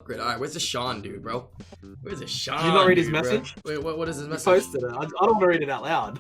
upgrade. All right, where's the Sean dude, bro? Where's the Sean? Did you not read his dude, bro? message? Wait, what is his He message? posted it. I don't want to read it out loud.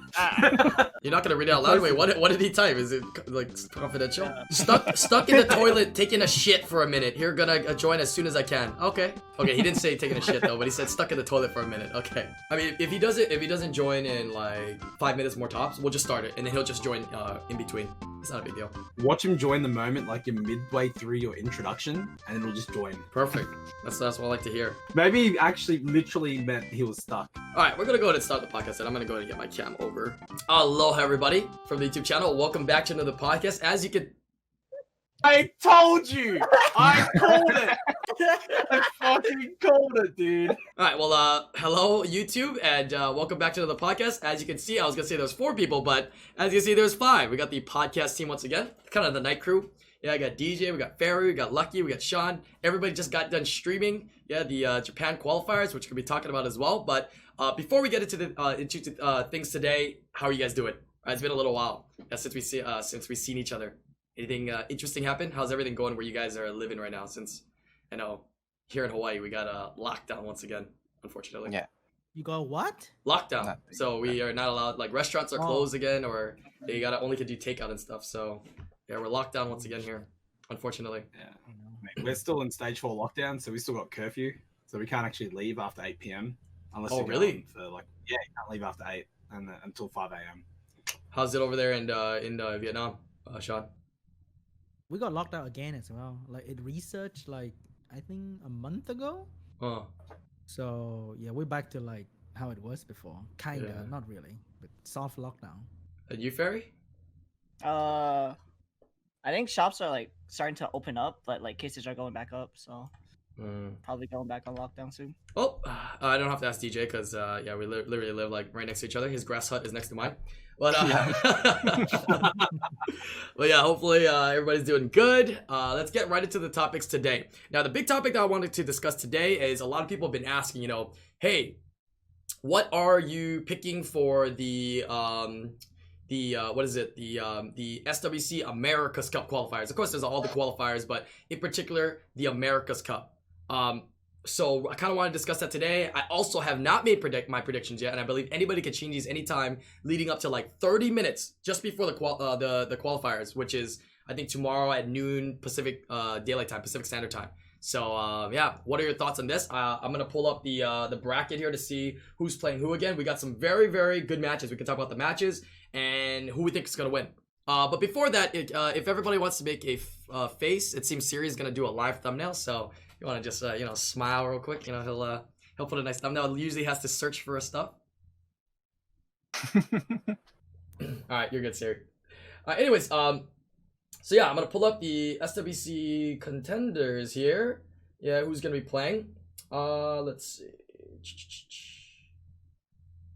You're not gonna read it out loud. Wait, what did he type? Is it like confidential? Stuck in the toilet, taking a shit for a minute. Here, gonna join as soon as I can. Okay. He didn't say taking a shit though, but he said stuck in the toilet for a minute. Okay. I mean, if he doesn't join in like 5 minutes more tops, we'll just start it, and then he'll just join in between. It's not a big deal. Watch him join the moment, like you're midway through your introduction, and it'll just join. Perfect. That's what I like to hear. Maybe he actually literally meant he was stuck. All right, we're gonna go ahead and start the podcast, and I'm gonna go ahead and get my cam over. Aloha, everybody, from the YouTube channel. Welcome back to another podcast. As you can, I told you! I called it! I fucking called it, dude. all right, well, hello YouTube, and welcome back to another podcast. As you can see, I was gonna say there's 4 people, but as you can see, there's 5. We got the podcast team once again, kind of the night crew. Yeah, I got DJ, we got Ferry, we got Lucky, we got Sean. Everybody just got done streaming. Yeah, the Japan qualifiers, which we'll be talking about as well. But before we get into the things today, how are you guys doing? It's been a little while since we've seen each other. Anything interesting happen? How's everything going where you guys are living right now? Since I know here in Hawaii we got a lockdown once again, unfortunately. Yeah. You go what? Lockdown. Nothing. So we are not allowed. Like restaurants are closed again, or they only can do takeout and stuff. So yeah, we're locked down once again here, unfortunately. Yeah. Mate, we're still in stage 4 lockdown, so we still got curfew. So we can't actually leave after 8 p.m. unless Oh, you're really? going for like, yeah, you can't leave after 8 and until 5 a.m. How's it over there in Vietnam, Sean? We got locked out again as well. Like it researched like I think a month ago. Oh, So yeah, we're back to like how it was before. Kinda, Yeah. not really, but soft lockdown. and you, Ferry? I think shops are like starting to open up, but like cases are going back up, so probably going back on lockdown soon. Well, I don't have to ask DJ because yeah, we literally live like right next to each other. His grass hut is next to mine. But but yeah, hopefully everybody's doing good. Let's get right into the topics today. Now, the big topic that I wanted to discuss today is a lot of people have been asking, hey, what are you picking for the what is it? The SWC America's Cup qualifiers. Of course, there's all the qualifiers, but in particular, the America's Cup. So I kind of want to discuss that today. I also have not made my predictions yet, and I believe anybody can change these anytime leading up to like 30 minutes just before the qualifiers, which is I think tomorrow at noon Pacific Daylight Time, Pacific Standard Time. So yeah, what are your thoughts on this? I'm gonna pull up the bracket here to see who's playing who again. We got some very, very good matches. We can talk about the matches and who we think is gonna win. But before that, if everybody wants to make a face, it seems Siri is gonna do a live thumbnail. So you want to just smile real quick. He'll put a nice thumbnail. He usually has to search for stuff. All right, you're good, Siri. Anyways, so yeah, I'm gonna pull up the SWC contenders here. Yeah, who's gonna be playing? Let's see.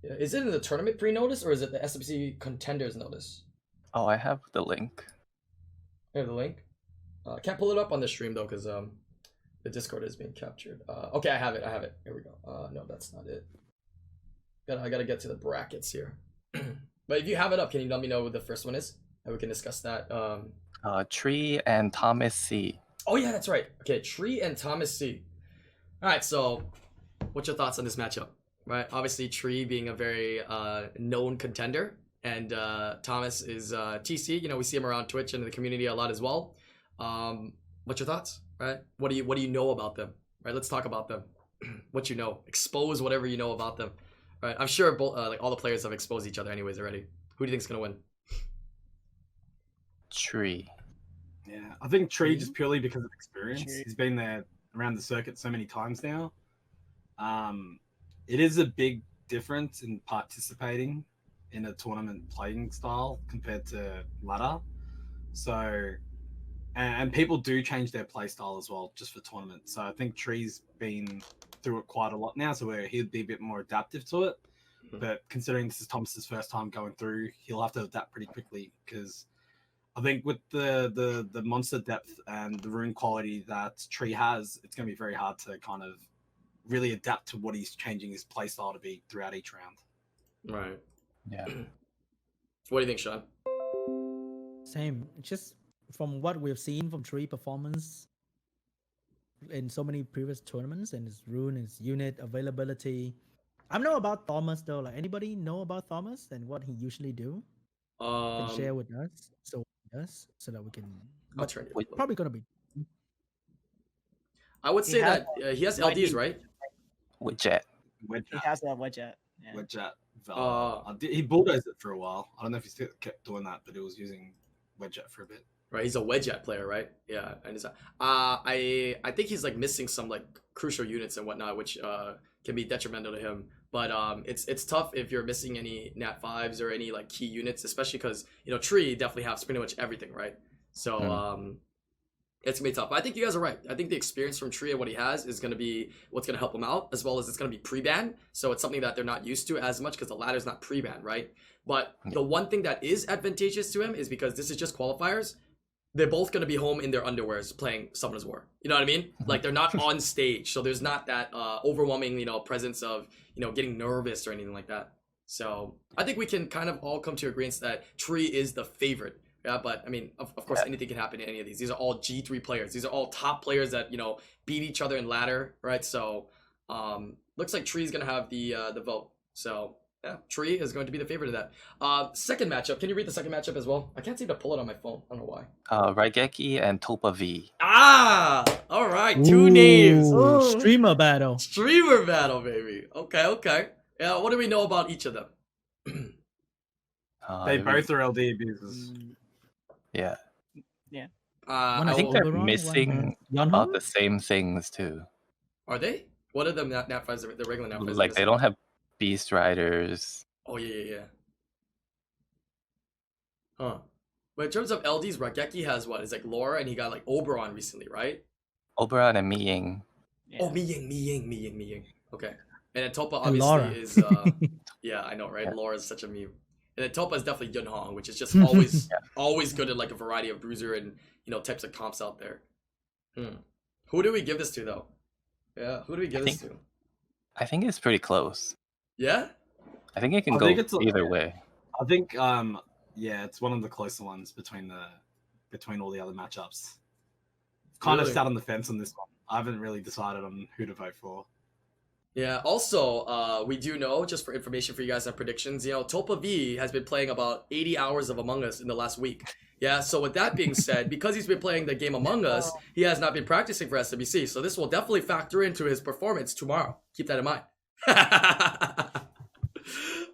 Yeah, is it in the tournament pre-notice or is it the SWC contenders notice? Oh, I have the link. I have the link. Can't pull it up on the stream though, because the Discord is being captured. Okay, I have it. Here we go. No, that's not it. I gotta get to the brackets here. But if you have it up, can you let me know what the first one is? And we can discuss that. Tree and Thomas C. Oh yeah, that's right. Okay, Tree and Thomas C. All right, so what's your thoughts on this matchup? Right, obviously Tree being a very known contender, and Thomas is TC. We see him around Twitch and in the community a lot as well. What's your thoughts? Right, what do you know about them? Right, let's talk about them. What you know, expose whatever you know about them. Right, I'm sure both like all the players have exposed each other anyways already. Who do you think's gonna win? Tree. Yeah, I think Tree just purely because of experience. Tree. He's been there around the circuit so many times now. It is a big difference in participating in a tournament playing style compared to ladder. So, and people do change their play style as well just for tournaments. So I think Tree's been through it quite a lot now, so where he'd be a bit more adaptive to it. But considering this is Thomas's first time going through, he'll have to adapt pretty quickly because I think with the monster depth and the rune quality that Tree has, it's going to be very hard to kind of really adapt to what he's changing his playstyle to be throughout each round. Right. Yeah. What do you think, Sean? Same. Just from what we've seen from Tree performance, in so many previous tournaments, and his rune, his unit availability. I know about Thomas though. Like anybody know about Thomas and what he usually do? Can share with us, so that we can. I'll But turn it. Wait, probably gonna be. I would He say has that he has might LDs, be- right? with Jet. Wedge He at, has that wedge at. Yeah. wedge at Valor. Uh, He bulldozed it for a while. I don't know if he still kept doing that, but he was using wedge at for a bit. Right, he's a wedge at player, right? Yeah, and I think he's like missing some like crucial units and whatnot, which can be detrimental to him. But it's tough if you're missing any nat 5s or any like key units, especially because Tree definitely has pretty much everything, right? So it's gonna be tough. But I think you guys are right. I think the experience from Tree and what he has is gonna be what's gonna help him out, as well as it's gonna be pre-ban. So it's something that they're not used to as much because the ladder's not pre-ban, right? But the one thing that is advantageous to him is because this is just qualifiers. They're both going to be home in their underwears playing Summoner's War. You know what I mean? Like they're not on stage. So there's not that overwhelming, presence of, getting nervous or anything like that. So I think we can kind of all come to agreement that Tree is the favorite. Yeah, but I mean, of course, anything can happen in any of these. These are all G3 players. These are all top players that, beat each other in ladder, right? So looks like Tree's going to have the vote. So yeah, Tree is going to be the favorite of that. Second matchup. Can you read the second matchup as well? I can't seem to pull it on my phone. I don't know why. Raigeki and Topa V. Ah! All right, two names. Ooh, streamer battle. Streamer battle, baby. Okay. Yeah, what do we know about each of them? They both are LD abusers. Yeah. One I is think they're Oberon, one missing has about Yonho? the same things too. Are they? What are the nat 5s? The regular nat 5s? Like they don't have Beast Riders. Oh, yeah. Huh. But in terms of LDs, Raigeki has what? It's like Laura, and he got like Oberon recently, right? Oberon and Miying. Yeah. Oh, Miying. Okay. And then Topa And Laura. obviously is yeah, I know, right? Yeah. Laura's such a meme. And then Topa is definitely Yunhong, which is just always good at like a variety of bruiser and types of comps out there. Who do we give this to though? Yeah, who do we give this to? I think it's pretty close. Yeah? I think it can I go think it's either way. I think it's one of the closer ones between all the other matchups. Kind of Really? sat on the fence on this one. I haven't really decided on who to vote for. Yeah, also, we do know, just for information for you guys on predictions, Topa V has been playing about 80 hours of Among Us in the last week. Yeah, so with that being said, because he's been playing the game Among Us, he has not been practicing for SWC, so this will definitely factor into his performance tomorrow. Keep that in mind.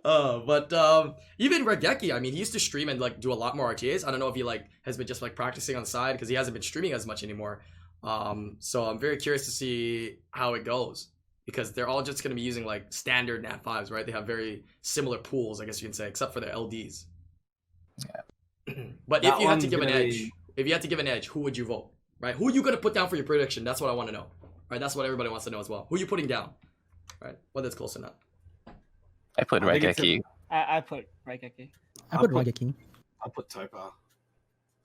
But even Raigeki, I mean, he used to stream and like do a lot more RTAs. I don't know if he has been just like practicing on the side because he hasn't been streaming as much anymore. So I'm very curious to see how it goes. Because they're all just going to be using like standard nat 5s, right? They have very similar pools, I guess you can say, except for their LDs. Yeah. But That if you had to one's give an gonna edge, who would you vote? Right? Who are you going to put down for your prediction? That's what I want to know. Right? That's what everybody wants to know as well. Who are you putting down? Right? Whether it's close or not. I put I think it's Raigeki. I put Raigeki. I put Raigeki. I'll put Topa.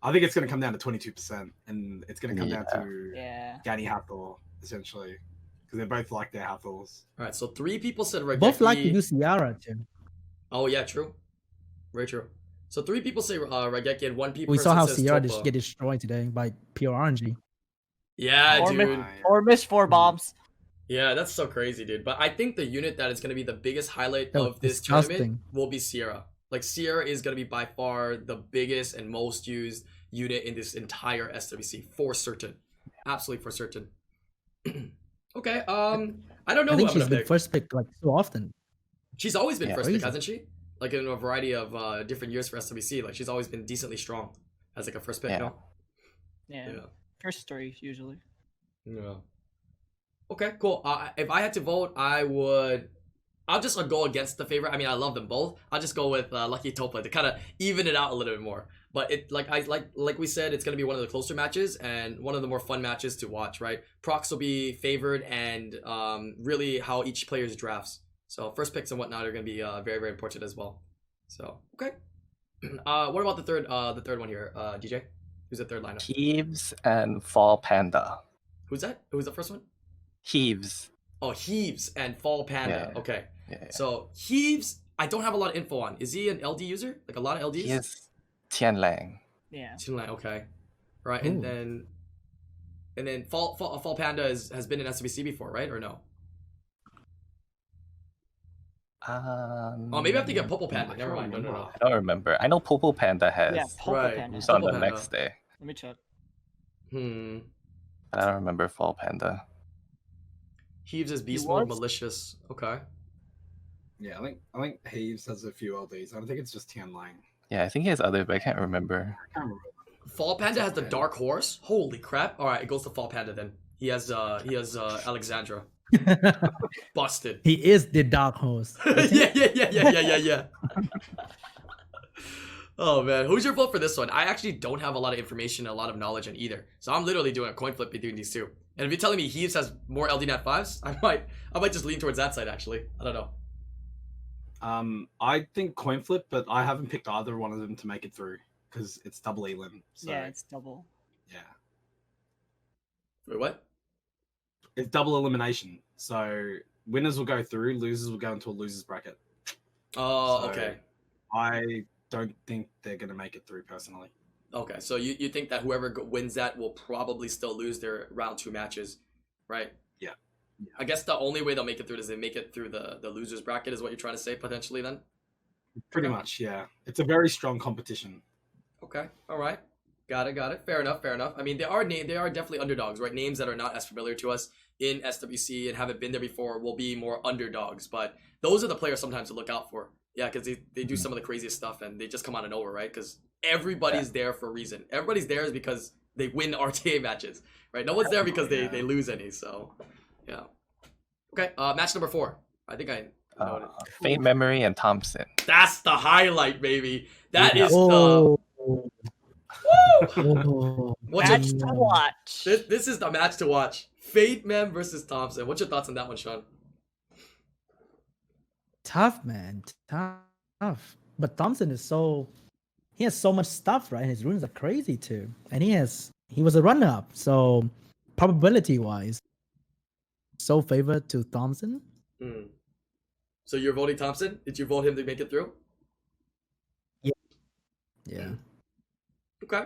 I think it's going to come down to 22%, and it's going to come down to Yeah. Gani Hathor, essentially. Because they both like their Hathors. All right. So 3 people said Raigeki. Both like to use Ciara, Jim. Oh, yeah. True. Very true. So 3 people say Raigeki and 1 people We saw how says Ciara Topa. get destroyed today by pure RNG. Yeah, Or dude. Or missed 4 bombs. Yeah, that's so crazy, dude. But I think the unit that is going to be the biggest highlight Oh, of this disgusting. tournament will be Sierra. Like, Sierra is going to be by far the biggest and most used unit in this entire SWC, for certain. Absolutely for certain. Okay, I don't know I who think I'm she's gonna been pick. first pick like so often. She's always been Yeah, first pick, crazy. hasn't she? Like in a variety of different years for SWC. Like she's always been decently strong as like a first pick, Yeah. no? Yeah. Yeah. First 3 usually. Yeah. Okay, cool. If I had to vote, I'll just go against the favorite. I mean, I love them both. I'll just go with Lucky Topa to kind of even it out a little bit more. But it like we said, it's gonna be one of the closer matches and one of the more fun matches to watch, right? Procs will be favored and really how each player's drafts. So first picks and whatnot are gonna be very, very important as well. So okay. What about the third one here, DJ? Who's the third lineup? Heaves and Fall Panda. Who's that? Who's the first one? Heaves. Oh, Heaves and Fall Panda. Yeah. Okay. Yeah. So Heaves, I don't have a lot of info on. Is he an LD user? Like a lot of LDs? He is Tianlang. Yeah. Chinlan, okay. Right, Ooh. and then And then Fall Panda has been in SWC before, right? Or no? Oh, maybe I have to get Popo Panda. Never mind. No. I don't remember. I know Popo Panda has. Yeah, Popo Right. Panda. Who's on Popo the Panda. next day. Let me check. But I don't remember Fall Panda. Heaves is beast He mode, was? malicious. Okay. Yeah, I think Heaves has a few LDs. I don't think it's just Tian Lang. Yeah, I think he has others, but I can't remember. I can't remember. Fall Panda has the Dark Horse. Holy crap! All right, it goes to Fall Panda then. He has Alexandra. Busted. He is the dark horse. yeah. Oh man, who's your vote for this one? I actually don't have a lot of information, a lot of knowledge on either, so I'm literally doing a coin flip between these two. And if you're telling me Heaves has more LD Nat 5s, I might just lean towards that side actually. I don't know. I think coin flip, but I haven't picked either one of them to make it through because it's double elim. So, Yeah, it's double. yeah, Wait, what? it's double elimination. So winners will go through, losers will go into a losers bracket. Oh, So- okay. I don't think they're gonna make it through personally. Okay, so you think that whoever wins that will probably still lose their round 2 matches, right? Yeah. I guess the only way they'll make it through is they make it through the losers bracket is what you're trying to say potentially then? Pretty Okay. much, yeah. It's a very strong competition. Okay, all right. Got it. Fair enough. I mean, they are definitely underdogs, right? Names that are not as familiar to us in SWC and haven't been there before will be more underdogs, but those are the players sometimes to look out for. Yeah, because they do some of the craziest stuff and they just come out of nowhere, right? Because everybody's there for a reason. Everybody's there is because they win RTA matches, right? No one's there because they lose any. So, yeah. Okay, match number 4. I think I know it. Fate Memory and Thompson. That's the highlight, baby. That is Oh. Woo! Oh. What's your, Match to watch. this is the match to watch. Fate Mem versus Thompson. What's your thoughts on that one, Sean? Tough, man. Tough. But Thompson is he has so much stuff, right? His runes are crazy too. And he was a runner-up. So probability wise, so favored to Thompson. So you're voting Thompson? Did you vote him to make it through? Yeah. Okay.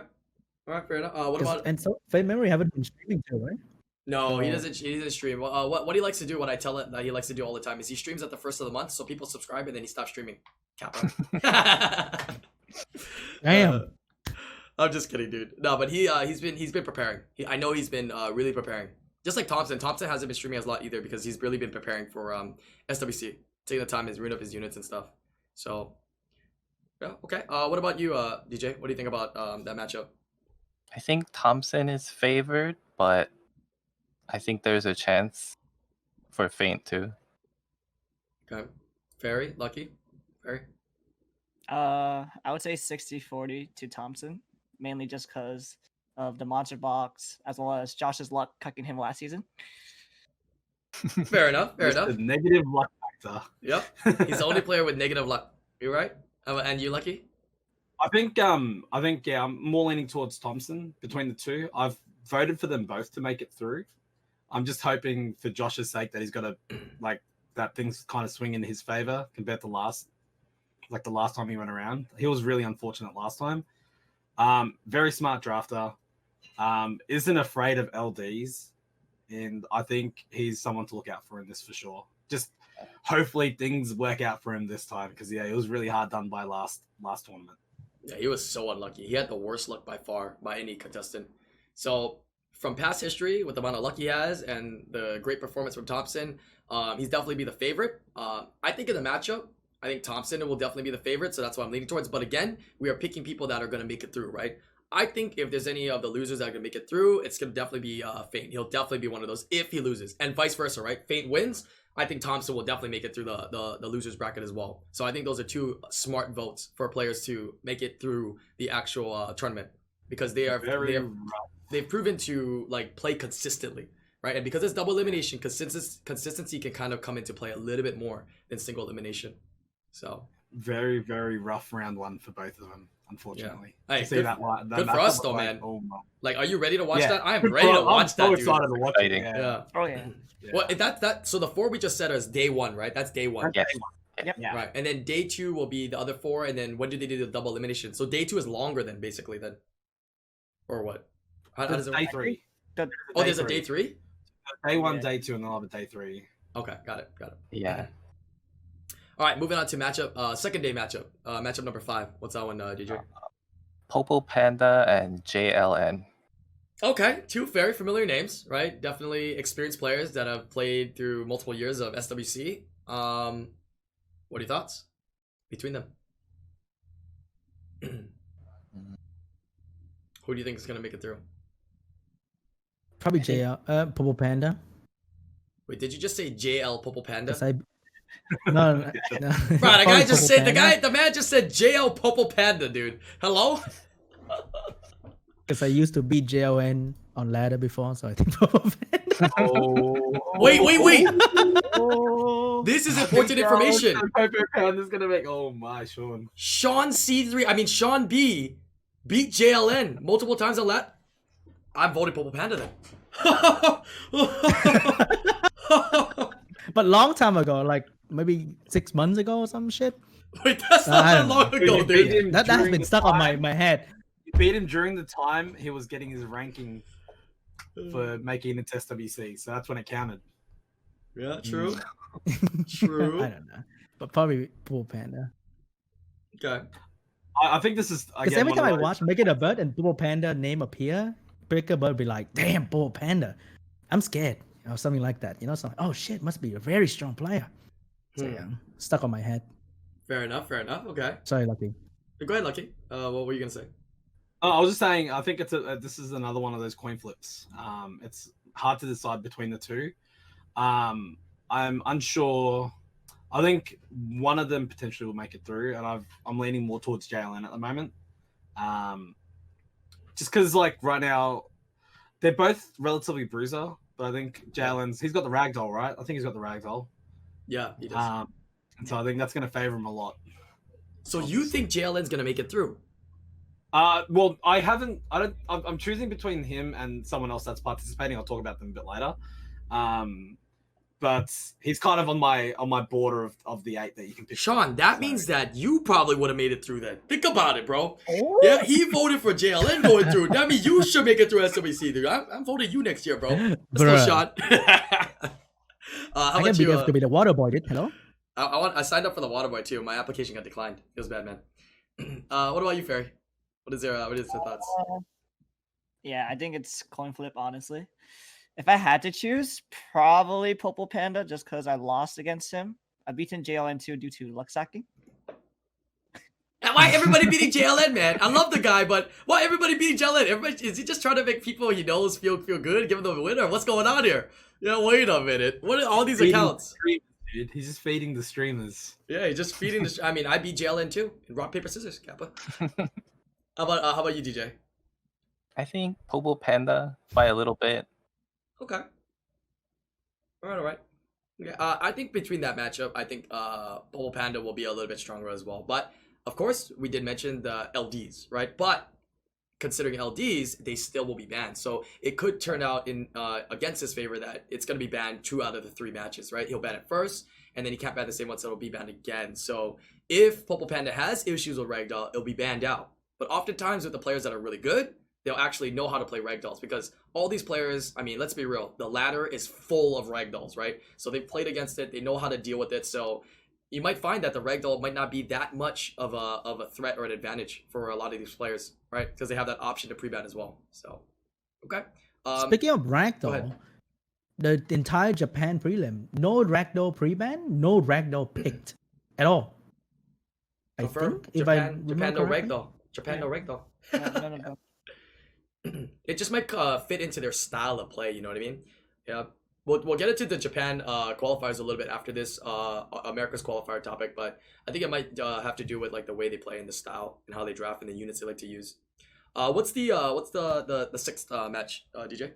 All right, fair enough. What about? And so Fate Memory haven't been streaming too, right? No, he doesn't. He doesn't stream. What he likes to do, what I tell it that he likes to do all the time, is he streams at the first of the month, so people subscribe, and then he stops streaming. Kappa. Damn. I'm just kidding, dude. No, but he's been preparing. I know he's been really preparing. Just like Thompson. Thompson hasn't been streaming as a lot either because he's really been preparing for SWC, taking the time to ruin up his units and stuff. So yeah, okay. What about you, DJ? What do you think about that matchup? I think Thompson is favored, but I think there's a chance for Feint too. Okay. Fairy, Lucky, Fairy. I would say 60-40 to Thompson, mainly just because of the monster box as well as Josh's luck cucking him last season. Fair enough. Just the negative luck factor. Yep. He's the only player with negative luck. You're right. And you, Lucky? I think I'm more leaning towards Thompson between the two. I've voted for them both to make it through. I'm just hoping for Josh's sake that he's got that things kind of swing in his favor compared to the last time he went around. He was really unfortunate last time. Very smart drafter. Isn't afraid of LDs, and I think he's someone to look out for in this for sure. Just hopefully things work out for him this time because it was really hard done by last tournament. Yeah, he was so unlucky. He had the worst luck by far by any contestant. So from past history, with the amount of luck he has and the great performance from Thompson, he's definitely be the favorite. I think in the matchup, I think Thompson will definitely be the favorite, so that's what I'm leaning towards. But again, we are picking people that are going to make it through, right? I think if there's any of the losers that are going to make it through, it's going to definitely be Feint. He'll definitely be one of those if he loses, and vice versa, right? Feint wins, I think Thompson will definitely make it through the losers bracket as well. So I think those are two smart votes for players to make it through the actual tournament because they've proven to play consistently, right? And because it's double elimination, consistency can kind of come into play a little bit more than single elimination. So very, very rough round one for both of them, unfortunately. Yeah. Hey, to see good, that good for us though, man. Oh my. Are you ready to watch Yeah. that? I am ready to watch that, I'm so dude. excited to watch it. Exciting. Yeah. Oh yeah. Yeah. Well, that so the 4 we just said is day 1, right? That's day 1. Yes. Yeah. Right. And then day 2 will be the other 4, and then when do they do the double elimination? So day 2 is longer than basically then. Or what? How does it Day work? 3. Oh, there's a day 3? Day 1, Yeah. day 2, and then I'll have a day 3. Okay, got it. Yeah. All right, moving on to matchup. Second day matchup. Matchup number 5. What's that one, DJ? Popo Panda and JLN. Okay, 2 very familiar names, right? Definitely experienced players that have played through multiple years of SWC. What are your thoughts between them? Who do you think is gonna make it through? Probably JL, Popo Panda. Wait, did you just say JL Popo Panda? 'Cause no. Bro, the man just said JL Popo Panda, dude. Hello? Because I used to beat JLN on ladder before, so I think Popo Panda. Wait. Oh. This is important information. Panda's gonna make. Oh my, Sean. Sean B beat JLN multiple times on lat. I'm voting Popo Panda then. But long time ago, like maybe 6 months ago or some shit. Wait, that's not I that don't long know. ago, dude. That has been stuck on my head. You beat him during the time he was getting his ranking for making it to SWC, so that's when it counted. Yeah, true. True. I don't know, but probably Popo Panda. Okay. I think this is Because again every one of time I those- watch Make It a Bird and Popo Panda name appear, Breaker Bird be like, "Damn, Popo Panda, I'm scared," or something like that. So like, oh shit, must be a very strong player. So yeah, stuck on my head. Fair enough. Okay. Sorry, Lucky. Go ahead, Lucky. What were you gonna say? Oh, I was just saying. I think this is another one of those coin flips. It's hard to decide between the two. I'm unsure. I think one of them potentially will make it through, and I'm leaning more towards JLN at the moment. Just because like right now, they're both relatively bruiser, but I think he's got the ragdoll, right? I think he's got the ragdoll. Yeah, he does. And so I think that's going to favor him a lot. So you think JLN's gonna make it through? Well, I'm choosing between him and someone else that's participating. I'll talk about them a bit later. But he's kind of on my border of the 8 that you can pick. Sean, that means that you probably would have made it through then. Think about it, bro. Yeah, he voted for JLN going through. That means you should make it through SWC, dude. I'm voting you next year, bro. Let's go, Bruh. Sean. How I about can you? be the water boy, dude. Hello. I signed up for the Waterboy too. My application got declined. It was bad, man. What about you, Ferry? What is your thoughts? Yeah, I think it's coin flip, honestly. If I had to choose, probably Popo Panda, just because I lost against him. I beaten JLN 2 due to luck sacking. And why everybody beating JLN, man? I love the guy, but why everybody beating JLN? Is he just trying to make people he knows feel good, give them a winner? What's going on here? Yeah, wait a minute. What are all these accounts? Dude, he's just feeding the streamers. Yeah, he's just feeding the. I mean, I beat JLN too in rock paper scissors, Kappa. How about you, DJ? I think Popo Panda by a little bit. Okay. All right. Yeah, I think between that matchup, I think Popo Panda will be a little bit stronger as well. But of course, we did mention the LDs, right? But considering LDs, they still will be banned. So it could turn out in against his favor that it's going to be banned 2 out of the 3 matches, right? He'll ban it first, and then he can't ban the same one, so it'll be banned again. So if Popo Panda has issues with Ragdoll, it'll be banned out. But oftentimes with the players that are really good, they'll actually know how to play Ragdolls, because all these players, I mean, let's be real, the ladder is full of Ragdolls, right? So they've played against it, they know how to deal with it. So you might find that the Ragdoll might not be that much of a threat or an advantage for a lot of these players, right? Because they have that option to pre-ban as well. So, okay. Speaking of go ragdoll, ahead. the entire Japan prelim, no ragdoll pre-ban, no ragdoll picked at all. I Confirm? think if I Japan no remember correctly. Ragdoll. Japan no Ragdoll. No. It just might fit into their style of play, you know what I mean? Yeah. We'll get into the Japan qualifiers a little bit after this America's qualifier topic, but I think it might have to do with like the way they play and the style and how they draft and the units they like to use. What's the 6th match, DJ?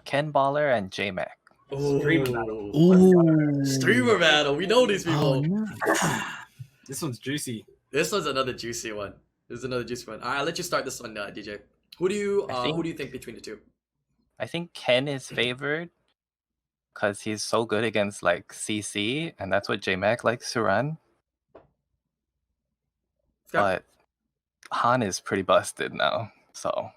Ken Baller and J-Mac. Streamer battle. Ooh. Streamer battle. We know these people. Oh, no. This one's juicy. This one's another juicy one. I'll let you start this one, DJ. Who do you think between the two? I think Ken is favored because he's so good against like CC, and that's what J-Mac likes to run. Okay. But Han is pretty busted now, so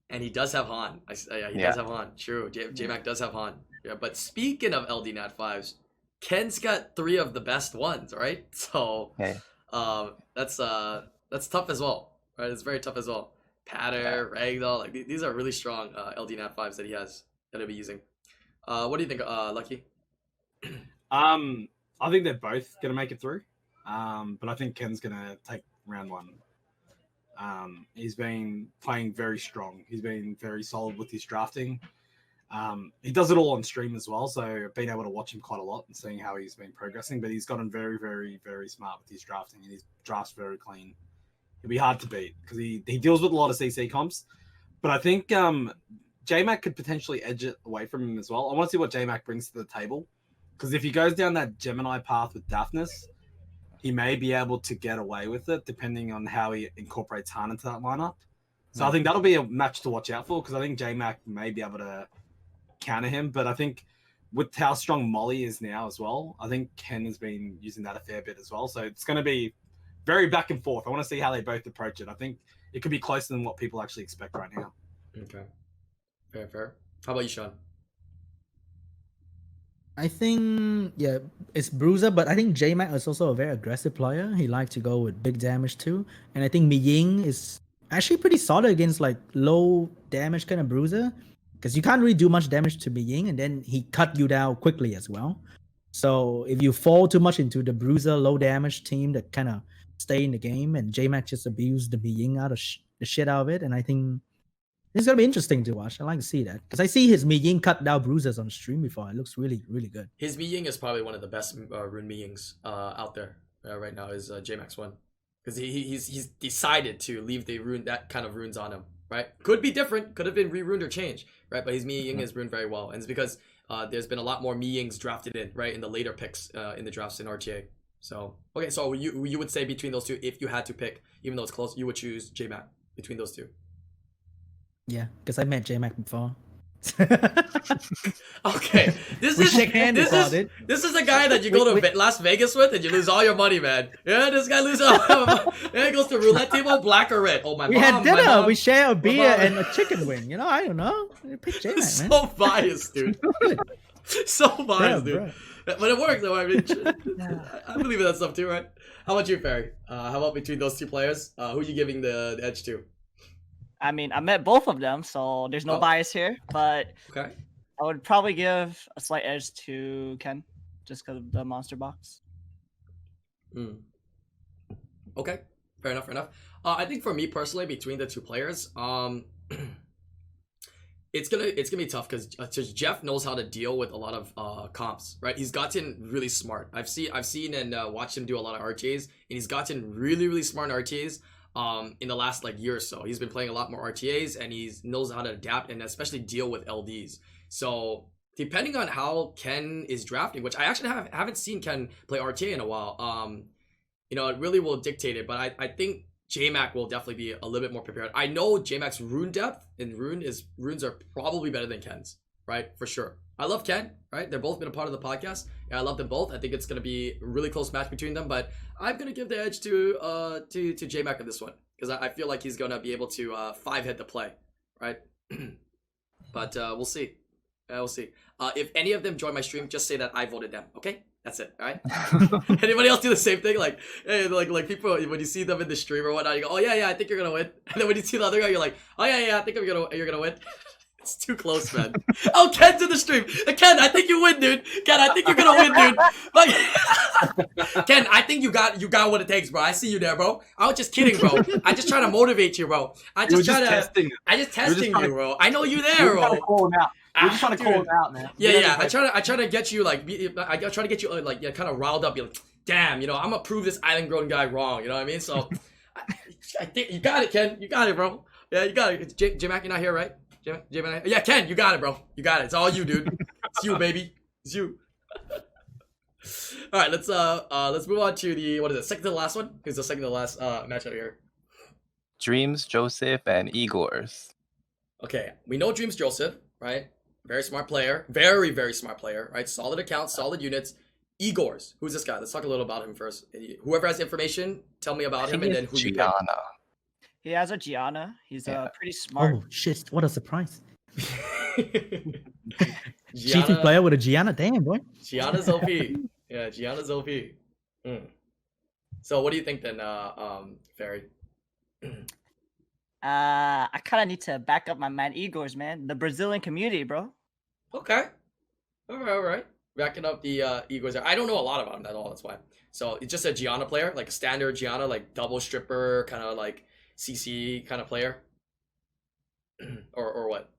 And he does have Han. Yeah, he does have Han. True. J-Mac does have Han. Yeah, but speaking of LD Nat 5s, Ken's got 3 of the best ones, right? So that's tough as well. Right? It's very tough as well. Patter, Ragdoll, like these are really strong LD Nat 5s that he has that he'll be using. What do you think, Lucky? I think they're both gonna make it through. But I think Ken's gonna take round 1. He's been playing very strong. He's been very solid with his drafting. He does it all on stream as well, so I've been able to watch him quite a lot and seeing how he's been progressing. But he's gotten very, very, very smart with his drafting, and his draft's very clean. It'll be hard to beat because he deals with a lot of CC comps. But I think J-Mac could potentially edge it away from him as well. I want to see what J-Mac brings to the table, because if he goes down that Gemini path with Daphnis, he may be able to get away with it depending on how he incorporates Han into that lineup. So I think that'll be a match to watch out for, because I think J-Mac may be able to counter him. But I think with how strong Molly is now as well, I think Ken has been using that a fair bit as well. So it's going to be very back and forth. I want to see how they both approach it. I think it could be closer than what people actually expect right now. Okay. Fair. How about you, Sean? I think, yeah, it's Bruiser, but I think J-Mac is also a very aggressive player. He likes to go with big damage too. And I think Mi Ying is actually pretty solid against like low damage kind of Bruiser, because you can't really do much damage to Mi Ying, and then he cut you down quickly as well. So if you fall too much into the Bruiser low damage team that kind of stay in the game, and J-Mac just abused the Mi Ying out of the shit out of it, and I think it's gonna be interesting to watch. I like to see that, because I see his Mi Ying cut down bruisers on stream before. It looks really, really good. His Mi Ying is probably one of the best rune Mi Yings out there right now. Is J-Max one, because he's decided to leave that kind of runes on him. Right? Could be different. Could have been re-runed or changed. Right? But his Mi Ying is runed very well, and it's because there's been a lot more Mi Yings drafted in in the later picks in the drafts in RTA. So okay, so you would say between those two, if you had to pick, even though it's close, you would choose J-Mac between those two. Yeah, because I met J-Mac before. Okay, this is a guy that you go to Las Vegas with and you lose all your money, man. Yeah, this guy loses all. Yeah, he goes to roulette table, black or red. Oh my! We had dinner. We share a beer and a chicken wing. You know, I don't know. Pick J-Mac, man. So biased, dude. So biased, dude. But it works, though. I mean, I believe in that stuff too, right? How about you, Ferry? How about between those two players? Who are you giving the edge to? I mean, I met both of them, so there's no bias here. But okay, I would probably give a slight edge to Ken, just because of the monster box. Okay, fair enough. I think for me personally, between the two players, it's gonna be tough because Jeff knows how to deal with a lot of comps, right? He's gotten really smart. I've seen and watched him do a lot of RTAs, and he's gotten really smart in RTAs. In the last year or so, he's been playing a lot more RTAs, and he knows how to adapt and especially deal with LDs. So depending on how Ken is drafting, which I actually haven't seen Ken play RTA in a while, it really will dictate it. But I think J-Mac will definitely be a little bit more prepared. I know J-Mac's rune depth and runes are probably better than Ken's, right? For sure. I love Ken, right? They're both been a part of the podcast. Yeah, I love them both. I think it's gonna be a really close match between them, but I'm gonna give the edge to J-Mac in this one, because I feel like he's gonna be able to 5-hit the play, right? But we'll see. We'll see. If any of them join my stream, just say that I voted them. Okay, that's it. All right. Anybody else do the same thing? Like, hey, like people when you see them in the stream or whatnot, you go, oh yeah, I think you're gonna win. And then when you see the other guy, you're like, oh yeah, I think you're gonna win. It's too close, man. Oh, Ken's in the stream. Ken, I think you win, dude. Ken, I think you're gonna win, dude. Like, Ken, I think you got what it takes, bro. I see you there, bro. I was just kidding, bro. I just trying to motivate you, bro. I just testing you, bro. I know you there, bro. We're just trying to call him out, man. Yeah. I try to get you I try to get you kind of riled up. You're like, damn, I'm gonna prove this Island Grown guy wrong. You know what I mean? So I think you got it, Ken. You got it, bro. Yeah, you got it. J-Mac, you're not here, right? J-Mac? Yeah, Ken, you got it, bro. You got it. It's all you, dude. It's you, baby. It's you. All right, let's move on to the second to the last one. Here's the second to the last matchup here. Dreams Joseph and Igor's. Okay, we know Dreams Joseph, right? Very smart player. Very, very smart player, right? Solid accounts, solid units. Igor's. Who's this guy? Let's talk a little about him first. Whoever has information, tell me about him, and then who you pick. He has a Gianna. He's Yeah. pretty smart. Oh shit! What a surprise! Chiefy Gianna, player with a Gianna. Damn boy. Gianna's OP. Yeah, Gianna's OP. So what do you think then, Ferry? I kind of need to back up my man Igor's, man. The Brazilian community, bro. Okay. All right. Backing up the Igor's. I don't know a lot about him at all. That's why. So it's just a Gianna player, like a standard Gianna, like double stripper, kind of like CC kind of player, or what?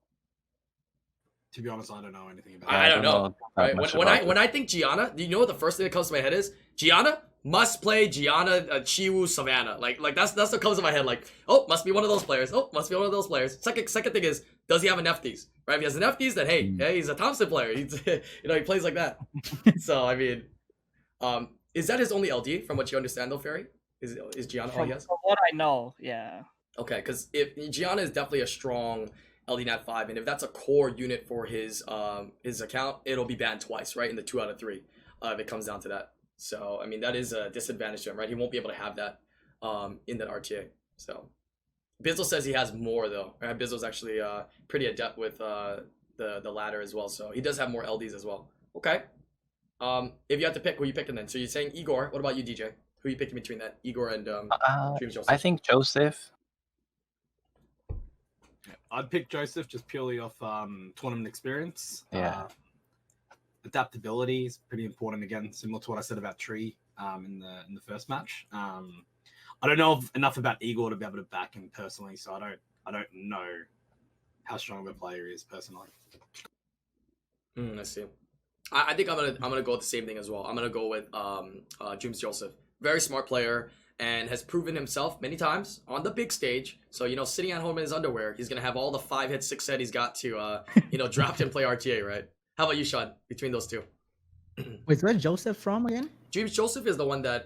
To be honest, I don't know anything about. I don't know. Right? much When about I when I think Gianna, do you know what the first thing that comes to my head is? Gianna must play Gianna Chiwu Savannah. Like that's what comes to my head. Like, oh, must be one of those players. Oh, must be one of those players. Second thing is, does he have an FTs? Right? If he has an FTs, then hey, he's a Thompson player. He's he plays like that. So I mean, is that his only LD from what you understand though, Ferry? Is Gianna all he has? From what I know, yeah. Okay, because if Gianna is definitely a strong LDNAT 5, and if that's a core unit for his account, it'll be banned twice, right? In the 2 out of 3, if it comes down to that. So I mean that is a disadvantage to him, right? He won't be able to have that in that RTA. So Bizzle says he has more though. Right? Bizzle's actually pretty adept with the ladder as well, so he does have more LDs as well. Okay. If you had to pick, who you picking then? So you're saying Igor. What about you, DJ? Who are you picking between that? Igor and Dreams Joseph? I think Joseph. I'd pick Joseph just purely off tournament experience. Yeah. Adaptability is pretty important. Again, similar to what I said about Tree in the first match. I don't know enough about Igor to be able to back him personally, so I don't know how strong of a player he is personally. I see. I think I'm gonna go with the same thing as well. I'm gonna go with Dreams Joseph. Very smart player and has proven himself many times on the big stage. So sitting at home in his underwear, he's gonna have all the 5-hit 6-set he's got to draft and play RTA, right? How about you, Sean? Between those two. Wait, where's Joseph from again? Dreams Joseph is the one that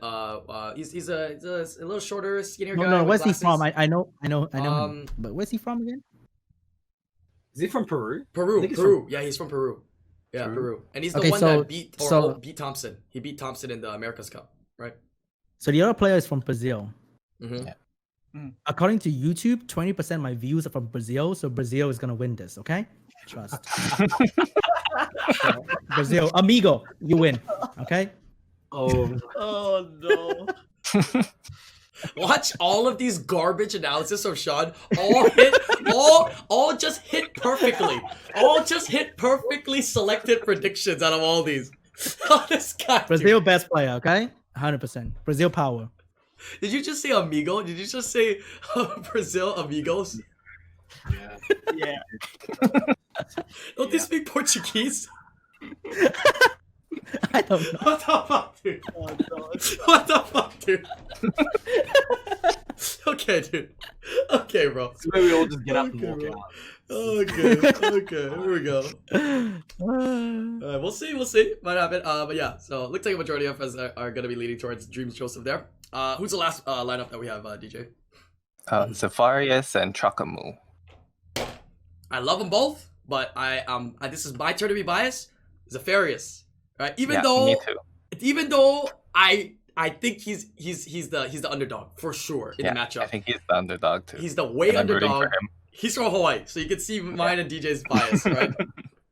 he's a little shorter, skinnier guy. No, with where's glasses. he from? I know him. But where's he from again? Is he from Peru? Peru. Yeah, he's from Peru. Yeah, Peru. And he's the one that beat Thompson. He beat Thompson in the America's Cup, right? So the other player is from Brazil. Mm-hmm. Yeah. According to YouTube, 20% of my views are from Brazil, so Brazil is gonna win this, okay? Trust. So, Brazil, amigo, you win, okay? Oh no. Watch all of these garbage analysis of Sean. All just hit perfectly. All just hit perfectly selected predictions out of all these. Oh, this guy. Brazil Dude. best player, okay? 100%. Brazil power. Did you just say amigo? Did you just say Brazil amigos? Yeah. Don't they speak Portuguese? I don't know. What the fuck, dude? What the fuck, dude? Okay, dude. Okay, bro. That's where we all just get up and walk out. Okay, here we go. We'll see. Might happen. But yeah, so it looks like a majority of us are going to be leaning towards Dreams Joseph there. Who's the last lineup that we have, DJ? Zafarias and Chakamu. I love them both, but this is my turn to be biased. Zafarias, right? Even though I think he's the underdog for sure in the matchup. I think he's the underdog too. He's the way underdog. He's from Hawaii, so you can see mine and DJ's bias, right?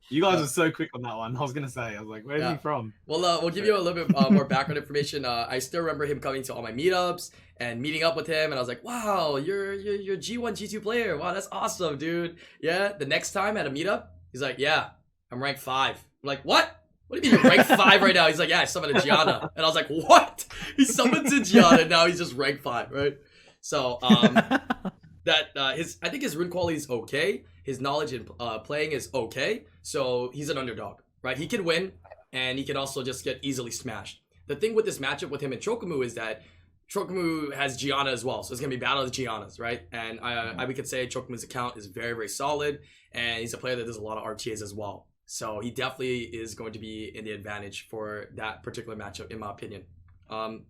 You guys are so quick on that one. I was like, where's he from? Well, we'll give you a little bit more background information. I still remember him coming to all my meetups and meeting up with him, and I was like, "Wow, you're G1, G2 player. Wow, that's awesome, dude." Yeah. The next time at a meetup, he's like, "Yeah, I'm ranked 5." I'm like, "What? What do you mean you're ranked 5 right now?" He's like, "Yeah, I summoned a Gianna," and I was like, "What? He summons a Gianna, and now he's just ranked 5, right?" So, I think his rune quality is okay. His knowledge in playing is okay. So he's an underdog, right? He can win, and he can also just get easily smashed. The thing with this matchup with him and Chokamu is that Chokamu has Gianna as well. So it's going to be battle of Giannas, right? And we could say Chokamu's account is very, very solid. And he's a player that does a lot of RTAs as well. So he definitely is going to be in the advantage for that particular matchup, in my opinion.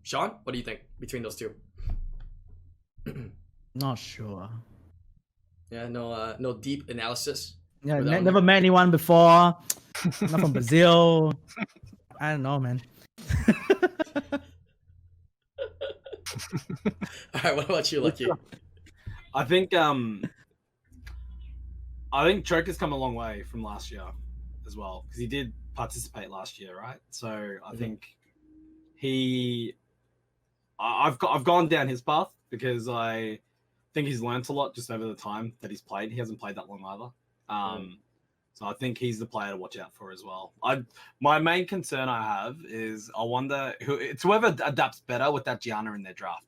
Sean, what do you think between those two? Not sure. Yeah, no deep analysis. Yeah, never met anyone before. Not from Brazil. I don't know, man. All right, what about you, Lucky? I think Choker's come a long way from last year as well, because he did participate last year, right? So I think I've gone down his path because I think he's learnt a lot just over the time that he's played. He hasn't played that long either. So I think he's the player to watch out for as well. My main concern I have is I wonder whoever adapts better with that Gianna in their draft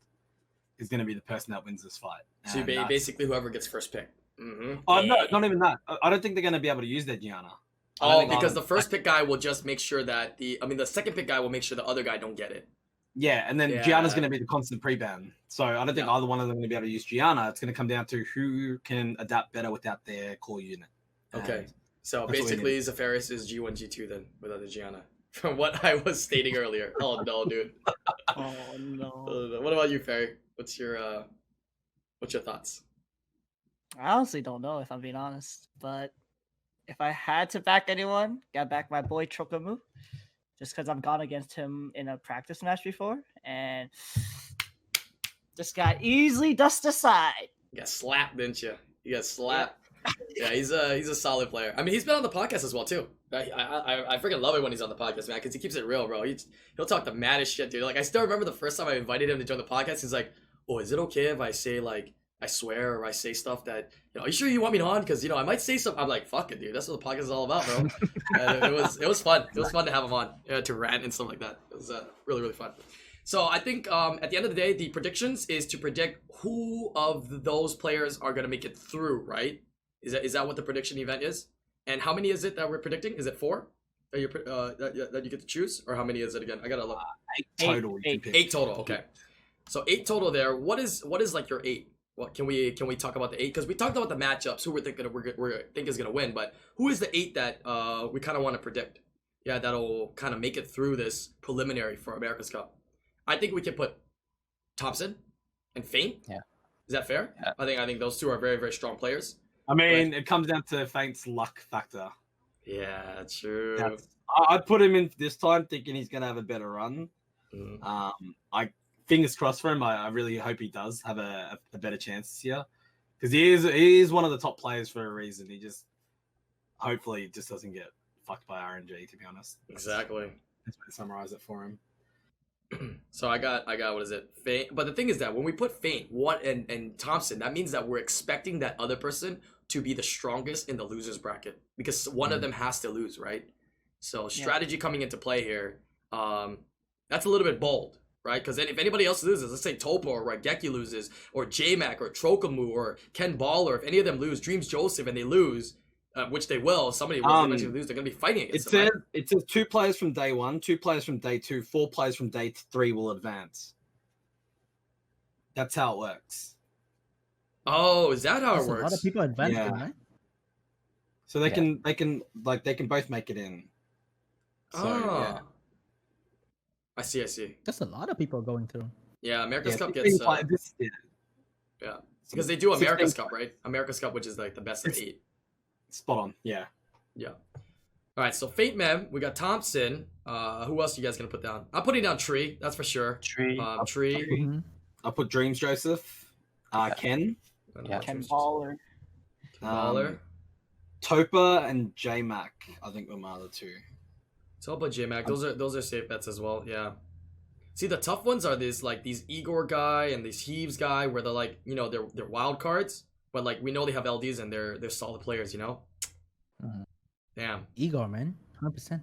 is going to be the person that wins this fight. So basically whoever gets first pick. Oh, no, not even that. I don't think they're going to be able to use their Gianna. Oh, because the first pick guy will just make sure that the second pick guy will make sure the other guy don't get it. Yeah, and then Gianna's going to be the constant pre-ban. So I don't think either one of them are going to be able to use Gianna. It's going to come down to who can adapt better without their core unit. Okay. So basically, Zephyrius is G1, G2 then, without the Gianna. From what I was stating earlier. Oh no, dude. Oh no. What about you, Ferry? What's your thoughts? I honestly don't know if I'm being honest, but if I had to back anyone, gotta back my boy Chokamu, just because I've gone against him in a practice match before, and just got easily dusted aside. You got slapped, didn't you? You got slapped. Yeah, he's a solid player. I mean, he's been on the podcast as well too. I freaking love it when he's on the podcast, man, because he keeps it real, bro. He'll talk the maddest shit, dude. Like, I still remember the first time I invited him to join the podcast. He's like, "Oh, is it okay if I say like I swear or I say stuff that are you sure you want me on? Because I might say something." I'm like, "Fuck it, dude. That's what the podcast is all about, bro." It was fun. It was fun to have him on to rant and stuff like that. It was really really fun. So I think at the end of the day, the predictions is to predict who of those players are gonna make it through, right? Is that what the prediction event is? And how many is it that we're predicting? Is it 4 that you get to choose, or how many is it again? I gotta look. 8 total. 8 total. Okay. So 8 total there. What is like your 8? What can we talk about the 8? Because we talked about the matchups, who we're thinking is gonna win, but who is the 8 that we kind of want to predict? Yeah, that'll kind of make it through this preliminary for America's Cup. I think we can put Thompson and Feint. Yeah. Is that fair? Yeah. I think those two are very very strong players. I mean, it comes down to Feint's luck factor. Yeah, true. I'd put him in this time thinking he's going to have a better run. I fingers crossed for him. I really hope he does have a better chance this year, because he is one of the top players for a reason. He just hopefully just doesn't get fucked by RNG, to be honest. Exactly. That's to summarize it for him. So I got what is it? Feint. But the thing is that when we put Feint and Thompson, that means that we're expecting that other person to be the strongest in the losers bracket, because one of them has to lose, right? So strategy coming into play here. That's a little bit bold, right? Because then if anybody else loses, let's say Topa or Raigeki loses, or JMac or Trokamu or Ken Baller, if any of them lose, Dreams Joseph, and they lose, which they will, somebody will eventually lose, they're going to be fighting against them. It says 2 players from day 1, 2 players from day 2, 4 players from day 3 will advance. That's how it works. Oh, is that how it works? A lot of people advancing, right? So they can both make it in. So, I see. That's a lot of people going through. Yeah, America's Cup gets because they do America's Cup, right? America's Cup, which is like the best of 8. Spot on. Yeah. All right, so Feint Mem, we got Thompson. Who else are you guys gonna put down? I'm putting down Tree, that's for sure. Tree. Tree. Mm-hmm. I'll put Dreams Joseph. Ken. Yeah. Ken Baller. Topa and JMac, I think were my other 2. Topa, JMac, those are safe bets as well. Yeah. See, the tough ones are these Igor guy and these Heaves guy, where they're like, they're wild cards, but like we know they have LDs and they're solid players, Mm-hmm. Damn. Igor, man, 100%.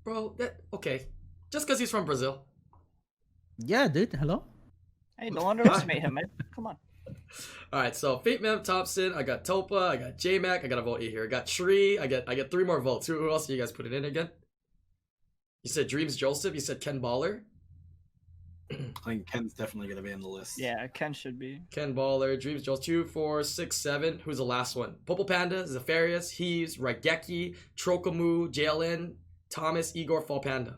Bro, okay. Just because he's from Brazil. Yeah, dude. Hello. Hey, don't underestimate him, man. Come on. All right, so Feint Mem, Thompson, I got Topa, I got JMac, I got a vote here. I got Tree, I get 3 more votes. Who else are you guys putting in again? You said Dreams Joseph, you said Ken Baller. I think Ken's definitely going to be in the list. Yeah, Ken should be. Ken Baller, Dreams Joseph, 2, 4, 6, 7. Who's the last one? Popo Panda, Zephyrius, Heaves, Raigeki, Trokamu, JLN, Thomas, Igor, Fall Panda.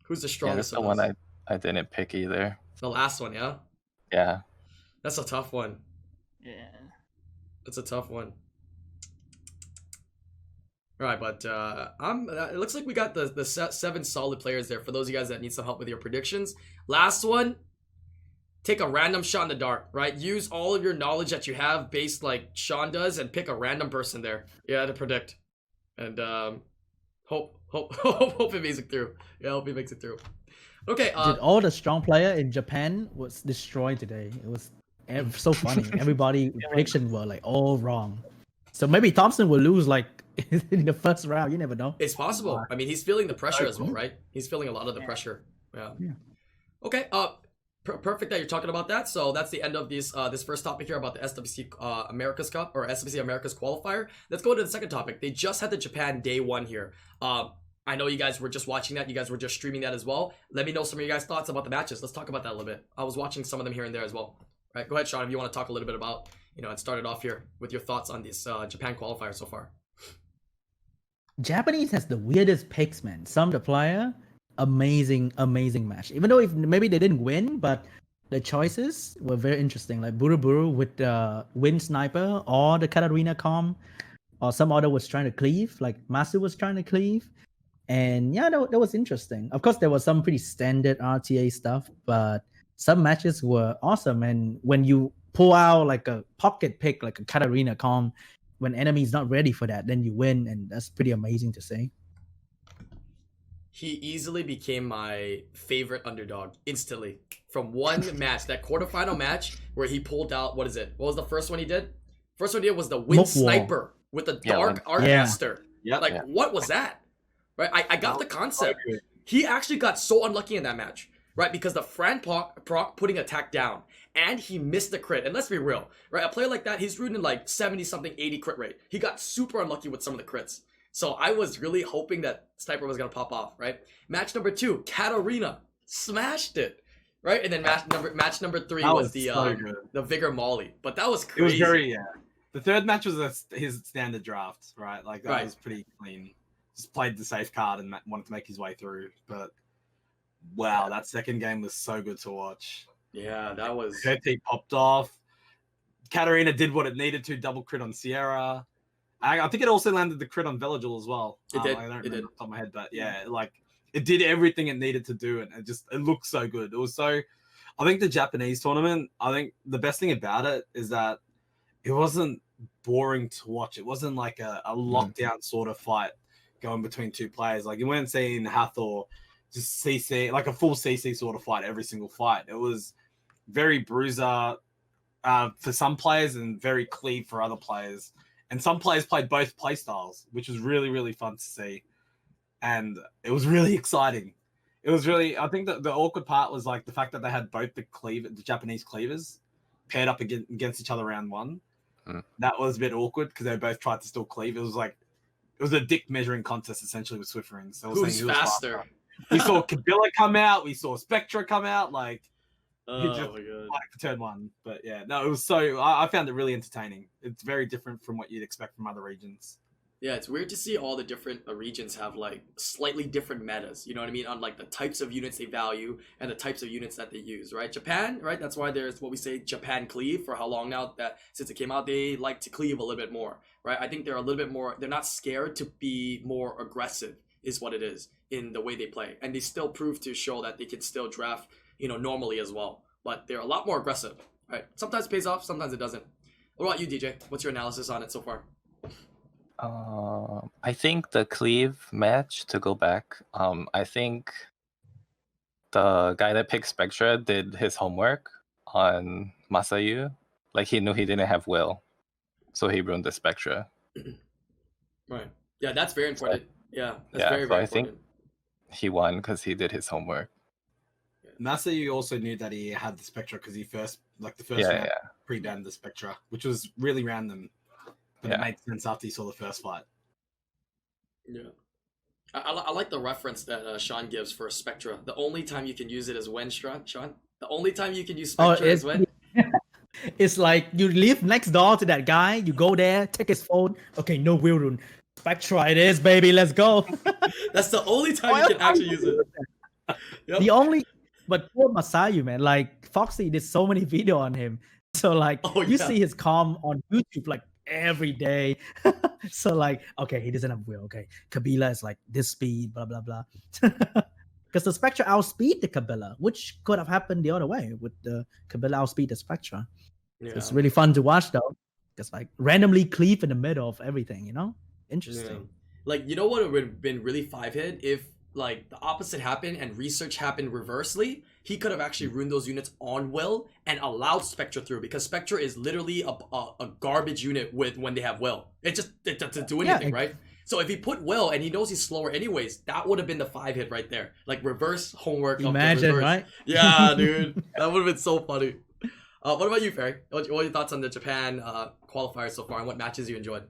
Who's the strongest? Yeah, that's the one I didn't pick either. The last one, yeah? Yeah. That's a tough one. Yeah. That's a tough one. All right, but it looks like we got the 7 solid players there for those of you guys that need some help with your predictions. Last one, take a random shot in the dark, right? Use all of your knowledge that you have based like Sean does and pick a random person there. Yeah, to predict. And hope it makes it through. Yeah, hope he makes it through. Okay, Did all the strong player in Japan was destroyed today. It was so funny. Everybody prediction were like all wrong. So maybe Thompson will lose like in the first round. You never know. it's possible. I mean, he's feeling the pressure as well, right? He's feeling a lot of the pressure. Yeah. Okay. Perfect that you're talking about that. So that's the end of this first topic here about the SWC America's Cup or SWC America's Qualifier. Let's go to the second topic. They just had the Japan day one here. I know you guys were just watching that. You guys were just streaming that as well. Let me know some of your guys' thoughts about the matches. Let's talk about that a little bit. I was watching some of them here and there as well. All right, go ahead, Sean, if you want to talk a little bit about, and start it off here with your thoughts on this Japan qualifier so far. Japanese has the weirdest picks, man. Some of the player, amazing match. Even though maybe they didn't win, but the choices were very interesting. Like Buru with the Wind Sniper or the Katarina Com, or some other was trying to cleave, like Masu was trying to cleave. And yeah, that was interesting. Of course, there was some pretty standard RTA stuff, but some matches were awesome. And when you pull out like a pocket pick, like a Katarina Com, when enemy's not ready for that, then you win, and that's pretty amazing to see. He easily became my favorite underdog instantly from one match, that quarterfinal match where he pulled out, what was the first one he did? First one he did was the Wind Sniper with the dark Arc Master. Yeah. Like, what was that? Right, I got the concept. He actually got so unlucky in that match, right? Because the Fran proc putting attack down, and he missed the crit. And let's be real, right? A player like that, he's rooting like 70-something, 80 crit rate. He got super unlucky with some of the crits. So I was really hoping that Sniper was gonna pop off, right? Match number 2, Katarina smashed it, right? And then match number 3 was the Vigor Molly. But that was crazy. It was very The third match was his standard draft, right? Like that was pretty clean. Just played the safe card and wanted to make his way through. But wow, that second game was so good to watch. Yeah, that was. Her team popped off. Katarina did what it needed to, double crit on Sierra. I think it also landed the crit on Veligil as well. It did. I don't remember off the top of my head, but yeah, like it did everything it needed to do, and it looked so good. It was so. I think the Japanese tournament. I think the best thing about it is that it wasn't boring to watch. It wasn't like a lockdown sort of fight going between two players. Like you weren't seeing Hathor just CC, like a full CC sort of fight every single fight. It was very bruiser for some players and very cleave for other players. And some players played both play styles, which was really, really fun to see. And it was really exciting. It was really, I think that the awkward part was like the fact that they had both the Japanese cleavers paired up against each other round one. That was a bit awkward because they both tried to still cleave. It was a dick measuring contest essentially with Swift Rings. So who's faster? We saw Kabila come out. We saw Spectra come out. Like, oh my god, like turn one. But yeah, no, it was so. I found it really entertaining. It's very different from what you'd expect from other regions. Yeah, it's weird to see all the different regions have like slightly different metas, you know what I mean? On like the types of units they value and the types of units that they use, right? Japan, right? That's why there's what we say Japan cleave for how long now that since it came out, they like to cleave a little bit more, right? I think they're a little bit more, they're not scared to be more aggressive is what it is in the way they play. And they still prove to show that they can still draft, normally as well. But they're a lot more aggressive, right? Sometimes it pays off, sometimes it doesn't. What about you, DJ? What's your analysis on it so far? I think the cleave match, to go back, I think the guy that picked Spectra did his homework on Masayu. Like, he knew he didn't have will, so he ruined the Spectra. Right. Yeah, that's very important. That's very important. I think he won because he did his homework. Masayu also knew that he had the Spectra because the first round pre-banned the Spectra, which was really random. But it made sense after you saw the first fight. Yeah. I like the reference that Sean gives for Spectra. The only time you can use it is when, Sean? The only time you can use Spectra is when? It's like you live next door to that guy, you go there, take his phone. Okay, no wheel rune. Spectra it is, baby, let's go. That's the only time you can actually use it. Yep. But poor Masayu, man, like Foxy did so many videos on him. So like you see his comm on YouTube like every day. So like, okay, he doesn't have will. Okay, Kabila is like this speed, blah blah blah. because the Spectre outspeed the Kabila, which could have happened the other way with the Kabila outspeed the Spectre. Yeah. So it's really fun to watch though, because like randomly cleave in the middle of everything, you know? Interesting. Yeah. Like, you know what would have been really 5-hit if like the opposite happened and research happened reversely? He could have actually ruined those units on Will and allowed Spectre through, because Spectre is literally a garbage unit with when they have Will. It doesn't do anything, right? So if he put Will and he knows he's slower anyways, that would have been the 5-hit right there. Like reverse homework. Imagine, of the reverse. right? Yeah, dude. That would have been so funny. What about you, Ferry? What are your thoughts on the Japan qualifiers so far and what matches you enjoyed?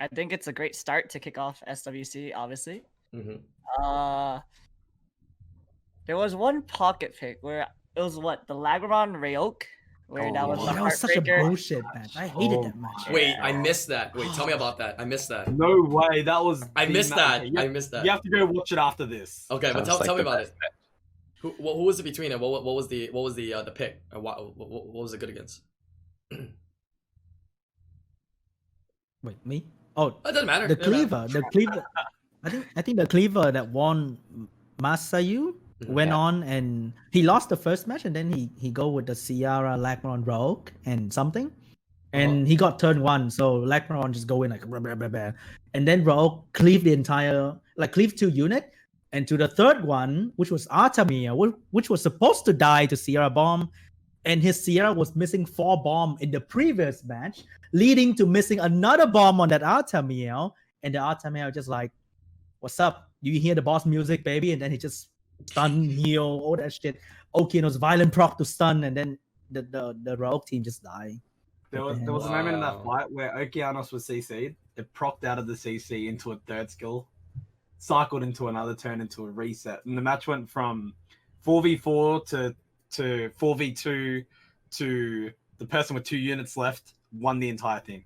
I think it's a great start to kick off SWC, obviously. Mm-hmm. There was one pocket pick where it was the Lagramon Rayok, where that was the that was such a heartbreaker. bullshit match. I hated that match. Wait, I missed that. Wait, tell me about that. I missed that. No way, that was. I the missed match. that. You have- I missed that. You have to go watch it after this. Okay, but Sounds like tell me the about best it. match. Who was it between it? What was the pick? Or what was it good against? Wait, me? Oh, It doesn't matter. the It doesn't matter. cleaver. I think the cleaver that won Masayu went Yeah. on and he lost the first match, and then he go with the Sierra Lagmaron Rogue and something, and he got turn 1, so Lagmaron just go in like blah, blah, blah, blah. And then Rogue cleave the entire cleave 2 unit, and to the third one, which was Artemia, which was supposed to die to Sierra bomb, and his Sierra was missing 4 bomb in the previous match, leading to missing another bomb on that Artemia, and the Artemia just like, what's up? You hear the boss music, baby? And then he just stun, heal, all that shit. Okino's violent proc to stun, and then the Rogue team just die. There was a moment in that fight where Okeanos was CC'd. It procced out of the CC into a third skill, cycled into another turn into a reset, and the match went from 4v4 to 4v2 to the person with 2 units left won the entire thing.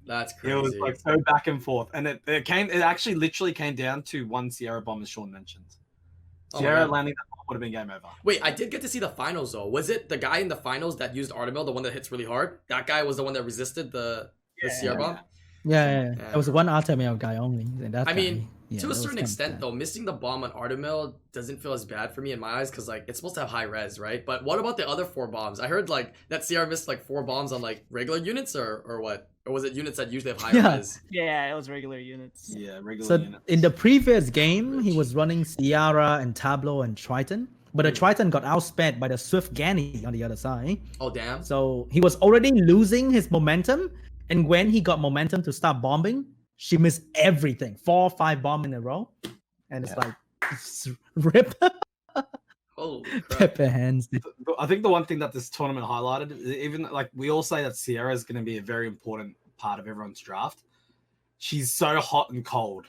That's crazy. It was like so back and forth, and it actually literally came down to 1 Sierra bomb, as Sean mentioned. Oh, Sierra man. landing that bomb would have been game over. Wait, I did get to see the finals though. Was it the guy in the finals that used Artemil, the one that hits really hard? That guy was the one that resisted the Sierra bomb? Yeah. It was one Artemio guy only. And that I guy, mean, yeah, to a that was certain kinda extent bad. though, missing the bomb on Artemil doesn't feel as bad for me in my eyes, because like it's supposed to have high res, right? But what about the other 4 bombs? I heard like that Sierra missed like 4 bombs on like regular units or what? Or was it units that usually have high Yeah. res? Yeah, it was regular units. Yeah, regular So units. in the previous game, he was running Sierra and Tableau and Triton, but the Triton got outsped by the Swift Ganny on the other side. Oh damn. So he was already losing his momentum, and when he got momentum to start bombing, she missed everything. 4 or 5 bomb in a row, and it's like rip Holy crap. pepper hands. I think the one thing that this tournament highlighted, even like we all say that Sierra is going to be a very important part of everyone's draft. She's so hot and cold,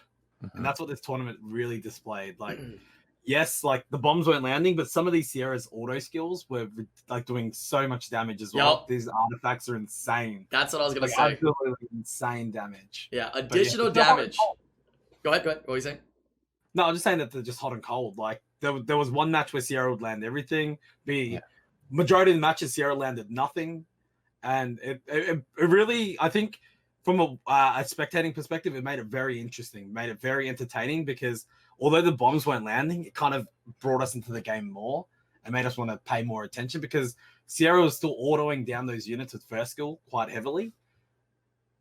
and that's what this tournament really displayed. Like, yes, like the bombs weren't landing, but some of these Sierra's auto skills were like doing so much damage as well. Yup. These artifacts are insane. That's what I was gonna Like, say. absolutely insane damage. Yeah, But additional they're hot and damage. cold. Go ahead. What were you saying? No, I'm just saying that they're just hot and cold. Like there was one match where Sierra would land everything. Majority of the matches Sierra landed nothing, and it really, I think, from a spectating perspective, it made it very interesting, made it very entertaining, because although the bombs weren't landing, it kind of brought us into the game more and made us want to pay more attention, because Sierra was still autoing down those units with first skill quite heavily,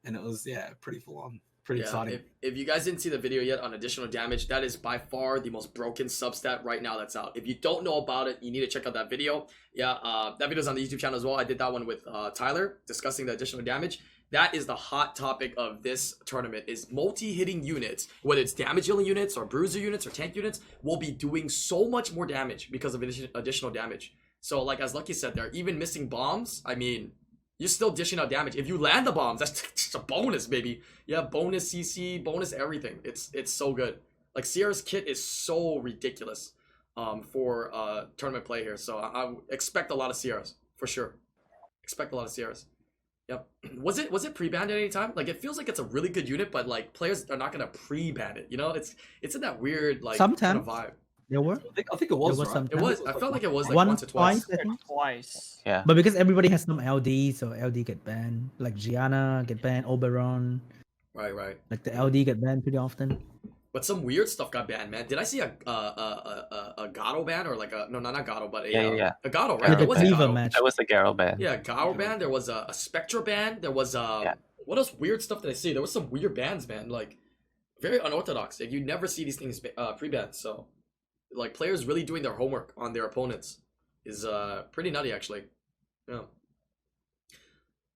and it was pretty full on. Pretty exciting. If you guys didn't see the video yet on additional damage, that is by far the most broken substat right now that's out. If you don't know about it, you need to check out that video. That video's on the YouTube channel as well. I did that one with Tyler discussing the additional damage. That is the hot topic of this tournament, is multi-hitting units, whether it's damage dealing units or bruiser units or tank units, will be doing so much more damage because of additional damage. So like as Lucky said there, even missing bombs, I mean, you're still dishing out damage. If you land the bombs, that's just a bonus, baby. Yeah, bonus CC, bonus everything. It's so good. Like Sierra's kit is so ridiculous for tournament play here. So I expect a lot of Sierras for sure. Expect a lot of Sierras. Yep. Was it pre-banned at any time? Like it feels like it's a really good unit, but like players are not gonna pre-ban it. You know, it's in that weird like kind Sometimes. of vibe. There were. I think it was. There was right? some It was. I felt like it was like One, once or twice. I think. Twice. Yeah. But because everybody has some LD, so LD get banned. Like Gianna get banned, Oberon. Right. Like the LD get banned pretty often. But some weird stuff got banned, man. Did I see a Gato ban or like a no, not Gato, but a Gato, right? Yeah, There the was a Cleaver Gato. match. That was the Garo ban. Yeah, Gato ban. There was a Spectra ban. There was what else weird stuff did I see? There was some weird bans, man. Like very unorthodox. Like you never see these things pre-banned. So like players really doing their homework on their opponents is pretty nutty actually. Yeah.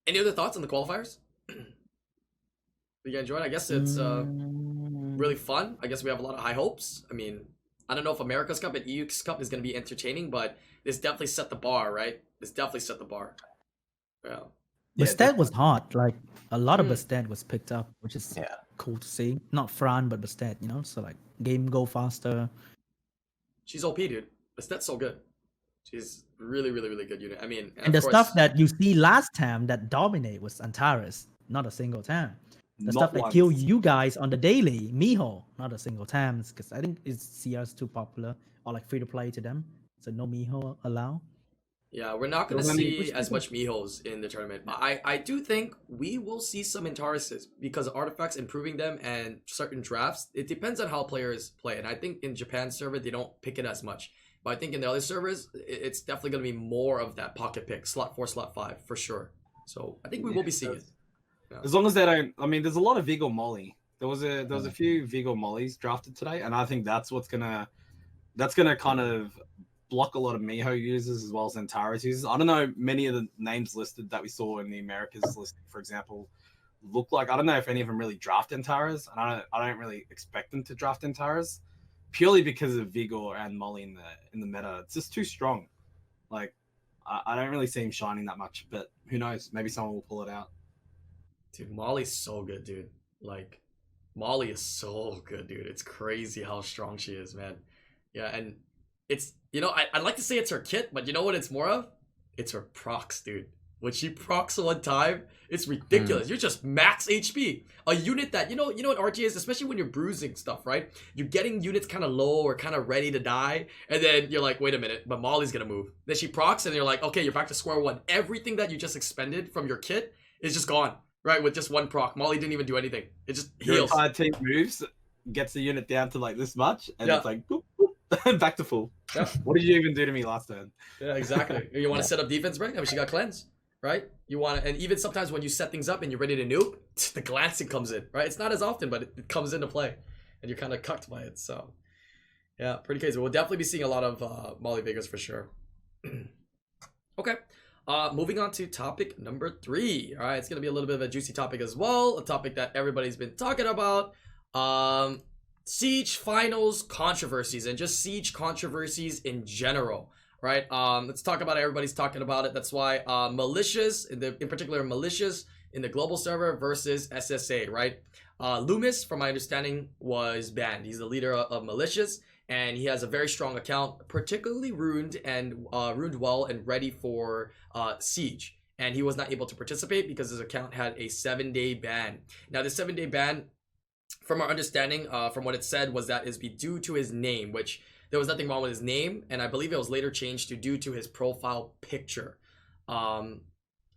Any other thoughts on the qualifiers? You guys enjoyed? I guess it's really fun. I guess we have a lot of high hopes. I mean, I don't know if America's Cup and EU's Cup is going to be entertaining, but this definitely set the bar, right? This definitely set the bar. Yeah. Bastet was hot. Like a lot of Bastet was picked up, which is cool to see. Not Fran, but Bastet, you know. So like game go faster. She's OP, dude. Bastet's so good. She's really, really, really good unit. I mean, And the stuff that you see last time that dominate was Antares, not a single time. The stuff that kill you guys on the daily, Miho, not a single time, because I think it's CR's too popular or like free to play to them, so no Miho allow. Yeah, we're not going to see as much Mihos in the tournament. I do think we will see some Antareses because of artifacts improving them and certain drafts. It depends on how players play. And I think in Japan's server, they don't pick it as much. But I think in the other servers, it's definitely going to be more of that pocket pick, slot 4, slot 5, for sure. So I think we will be seeing it. Yeah. As long as they don't, I mean, there's a lot of Vigor Molly. There was a few Vigor Mollys drafted today, and I think that's gonna kind of block a lot of Miho users as well as Antares users. I don't know, many of the names listed that we saw in the Americas list, for example, look like, I don't know if any of them really draft Antares, and I don't really expect them to draft Antares, purely because of Vigor and Molly in the meta. It's just too strong. Like, I don't really see him shining that much, but who knows? Maybe someone will pull it out. Dude, Molly's so good, dude. Like, Molly is so good, dude. It's crazy how strong she is, man. Yeah, and it's, you know, I'd like to say it's her kit, but you know what it's more of? It's her procs, dude. When she procs one time, it's ridiculous. You're just max HP. A unit that, you know what RG is, especially when you're bruising stuff, right? You're getting units kind of low or kind of ready to die, and then you're like, wait a minute, but Molly's gonna move. Then she procs, and you're like, okay, you're back to square one. Everything that you just expended from your kit is just gone. Right, with just one proc. Molly didn't even do anything. It just heals. Your entire team moves, gets the unit down to like this much, and it's like, boop, boop, back to full. Yeah. What did you even do to me last turn? Yeah, exactly. You want to set up defense break? I mean, she got cleanse, right? You want to, and even sometimes when you set things up and you're ready to nuke, the glancing comes in, right? It's not as often, but it comes into play, and you're kind of cucked by it. So, yeah, pretty crazy. We'll definitely be seeing a lot of Molly Vigors for sure. Okay. Moving on to topic number 3. All right, it's gonna be a little bit of a juicy topic as well. A topic that everybody's been talking about. Siege finals controversies and just Siege controversies in general. Right? Let's talk about it. Everybody's talking about it. That's why Malicious, in particular Malicious in the global server versus SSA. Right? Loomis, from my understanding, was banned. He's the leader of Malicious. And he has a very strong account, particularly runed and runed well and ready for Siege. And he was not able to participate because his account had a 7-day ban. Now, the 7-day ban, from our understanding, from what it said, was that is be due to his name, which there was nothing wrong with his name. And I believe it was later changed to due to his profile picture. I'll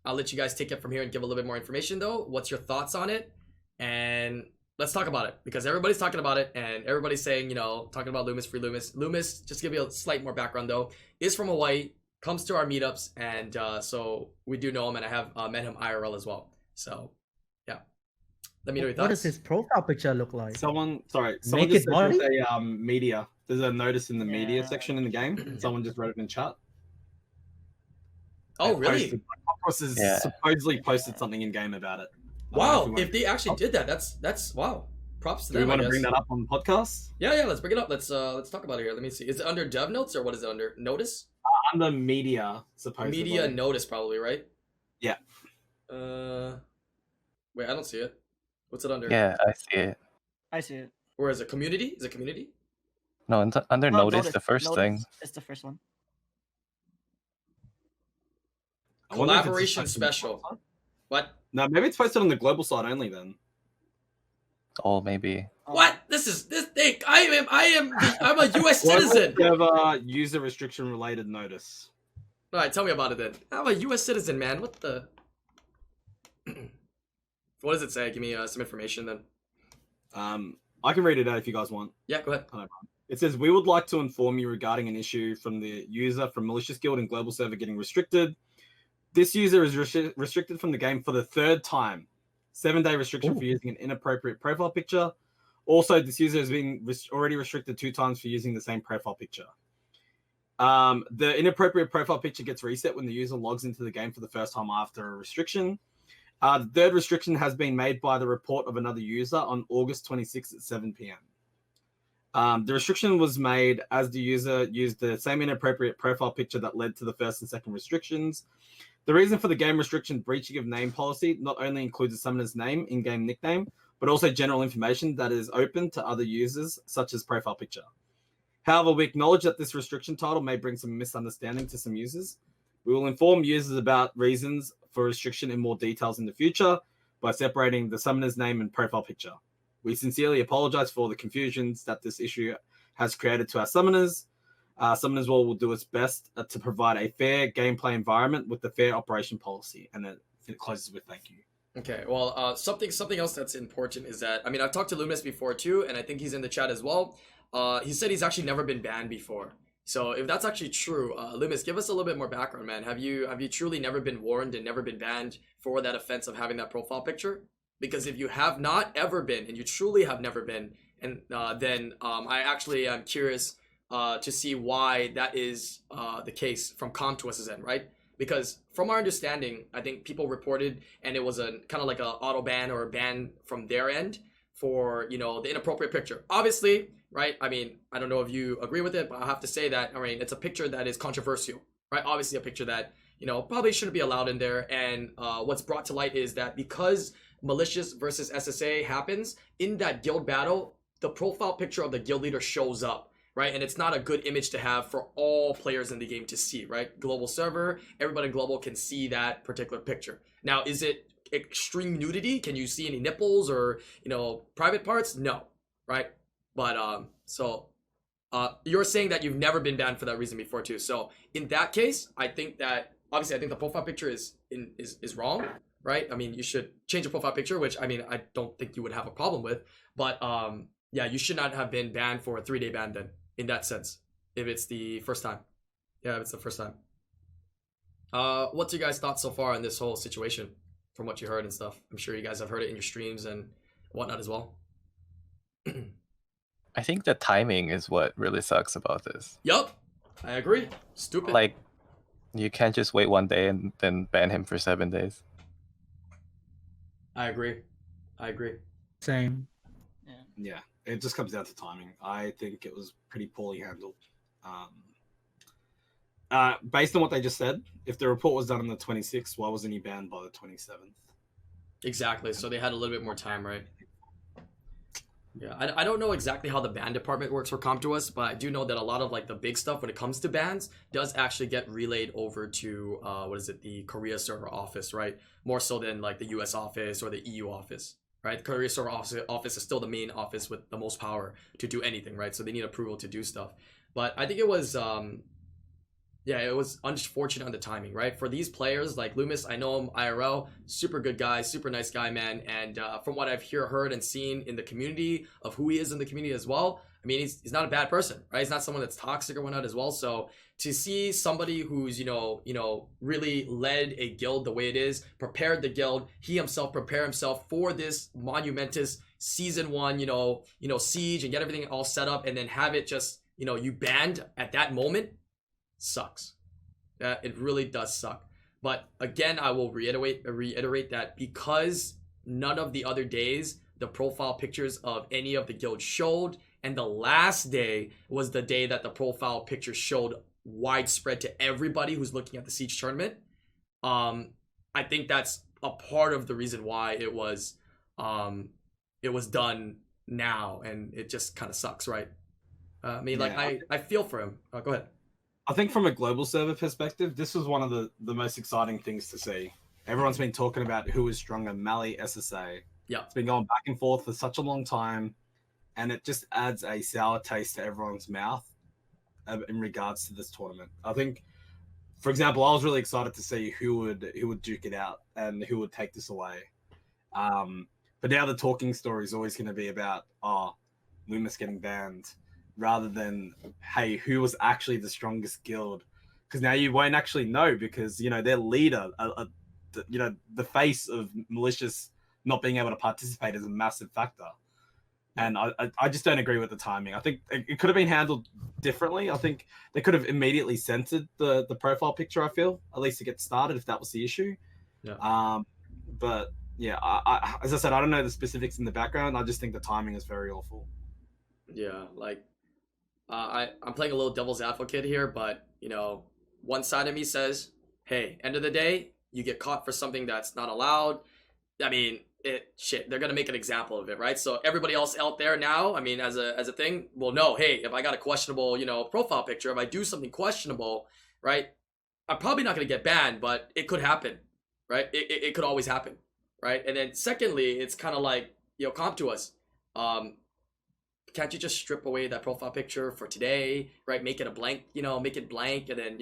let you guys take it from here and give a little bit more information, though. What's your thoughts on it? And let's talk about it, because everybody's talking about it and everybody's saying, you know, talking about Loomis, free Loomis. Loomis, just to give you a slight more background though, is from Hawaii, comes to our meetups, and so we do know him, and I have met him IRL as well. So, yeah. Let me know your thoughts. What does his profile picture look like? Someone just Naked said body? there's a media. There's a notice in the media section in the game. Someone just wrote it in chat. Oh, really? Supposedly posted something in game about it. Wow, if they actually did that, that's wow. Props to them. Do we want to bring that up on the podcast? Yeah, let's bring it up. Let's talk about it here. Let me see. Is it under dev notes or what is it under? Notice? Under media, supposedly. Media notice, probably, right? Yeah. Wait, I don't see it. What's it under? Yeah, I see it. I see it. Or is it community? Is it community? No, under No, notice, the first thing. It's the first one. Collaboration special. What? No, maybe it's posted on the global side only then. Oh, maybe. What? This thing. I'm a US citizen. Server user restriction related notice. All right, tell me about it then. I'm a US citizen, man. What the? What does it say? Give me some information then. I can read it out if you guys want. Yeah, go ahead. It says, we would like to inform you regarding an issue from the user from Malicious Guild and Global Server getting restricted. This user is restricted from the game for the 3rd time. 7-day restriction for using an inappropriate profile picture. Also, this user has been already restricted 2 times for using the same profile picture. The inappropriate profile picture gets reset when the user logs into the game for the first time after a restriction. The 3rd restriction has been made by the report of another user on August 26th at 7 p.m. The restriction was made as the user used the same inappropriate profile picture that led to the 1st and 2nd restrictions. The reason for the game restriction breaching of name policy not only includes the summoner's name, in-game nickname, but also general information that is open to other users, such as profile picture. However, we acknowledge that this restriction title may bring some misunderstanding to some users. We will inform users about reasons for restriction in more details in the future by separating the summoner's name and profile picture. We sincerely apologize for the confusions that this issue has created to our summoners. Summoners will do its best to provide a fair gameplay environment with the fair operation policy. And then it closes with thank you. Okay, well, something else that's important is that, I mean, I've talked to Loomis before too, and I think he's in the chat as well. He said he's actually never been banned before. So if that's actually true, Loomis, give us a little bit more background, man. Have you truly never been warned and never been banned for that offense of having that profile picture? Because if you have not ever been, and you truly have never been, and then I actually am curious to see why that is the case from Com2S's end, right? Because from our understanding, I think people reported, and it was a kind of like a auto ban or a ban from their end for, you know, the inappropriate picture. Obviously, right? I mean, I don't know if you agree with it, but I have to say that, I mean, it's a picture that is controversial, right? Obviously a picture that, you know, probably shouldn't be allowed in there. And what's brought to light is that because Malicious versus SSA happens, in that guild battle, the profile picture of the guild leader shows up, right? And it's not a good image to have for all players in the game to see, right? Global server, everybody global can see that particular picture. Now, is it extreme nudity? Can you see any nipples or, you know, private parts? No, right? But you're saying that you've never been banned for that reason before too. So in that case, I think that obviously I think the profile picture is wrong, right? I mean, you should change the profile picture, which I mean I don't think you would have a problem with. But yeah, you should not have been banned for a 3-day ban then, in that sense, if it's the first time. Yeah, if it's the first time. What's your guys' thoughts so far on this whole situation, from what you heard and stuff? I'm sure you guys have heard it in your streams and whatnot as well. I think the timing is what really sucks about this. Yup, I agree. Stupid. Like, you can't just wait 1 day and then ban him for 7 days. I agree. Same. Yeah, it just comes down to timing. I think it was pretty poorly handled. Based on what they just said, if the report was done on the 26th, why wasn't he banned by the 27th? Exactly. So they had a little bit more time, right? Yeah, I don't know exactly how the ban department works for Com2Us, but I do know that a lot of like the big stuff when it comes to bans does actually get relayed over to the Korea server office, right? More so than like the US office or the EU office, right? The Korea server office is still the main office with the most power to do anything, right? So they need approval to do stuff. But I think it was yeah, it was unfortunate on the timing, right? For these players, like Loomis, I know him IRL, super good guy, super nice guy, man. And from what I've heard and seen in the community of who he is in the community as well, I mean, he's not a bad person, right? He's not someone that's toxic or whatnot as well. So to see somebody who's, you know, really led a guild the way it is, prepared the guild, he himself prepared himself for this monumentous season 1, you know, siege and get everything all set up and then have it just, you know, you banned at that moment. Sucks. It really does suck. But again, I will reiterate that because none of the other days the profile pictures of any of the guilds showed, and the last day was the day that the profile picture showed widespread to everybody who's looking at the Siege tournament. I think that's a part of the reason why it was done now, and it just kind of sucks, right? I mean, yeah. Like I feel for him. Go ahead. I think from a global server perspective, this was one of the most exciting things to see. Everyone's been talking about who is stronger, Mali, SSA. Yeah. It's been going back and forth for such a long time, and it just adds a sour taste to everyone's mouth in regards to this tournament. I think, for example, I was really excited to see who would duke it out and who would take this away. But now the talking story is always going to be about, Loomis getting banned, rather than, hey, who was actually the strongest guild? Because now you won't actually know, because their leader, the face of Malicious not being able to participate is a massive factor. And I just don't agree with the timing. I think it could have been handled differently. I think they could have immediately censored the profile picture, I feel, at least to get started, if that was the issue. Yeah. But yeah, I as I said, I don't know the specifics in the background. I just think the timing is very awful. Yeah, like I'm playing a little devil's advocate here, but one side of me says, hey, end of the day, you get caught for something that's not allowed. I mean, they're gonna make an example of it, right? So everybody else out there now, I mean, as a thing, will know, hey, if I got a questionable, profile picture, if I do something questionable, right, I'm probably not gonna get banned, but it could happen, right? It could always happen, right? And then secondly, it's kind of like, comp to us. Can't you just strip away that profile picture for today, right? Make it a blank, make it blank, and then,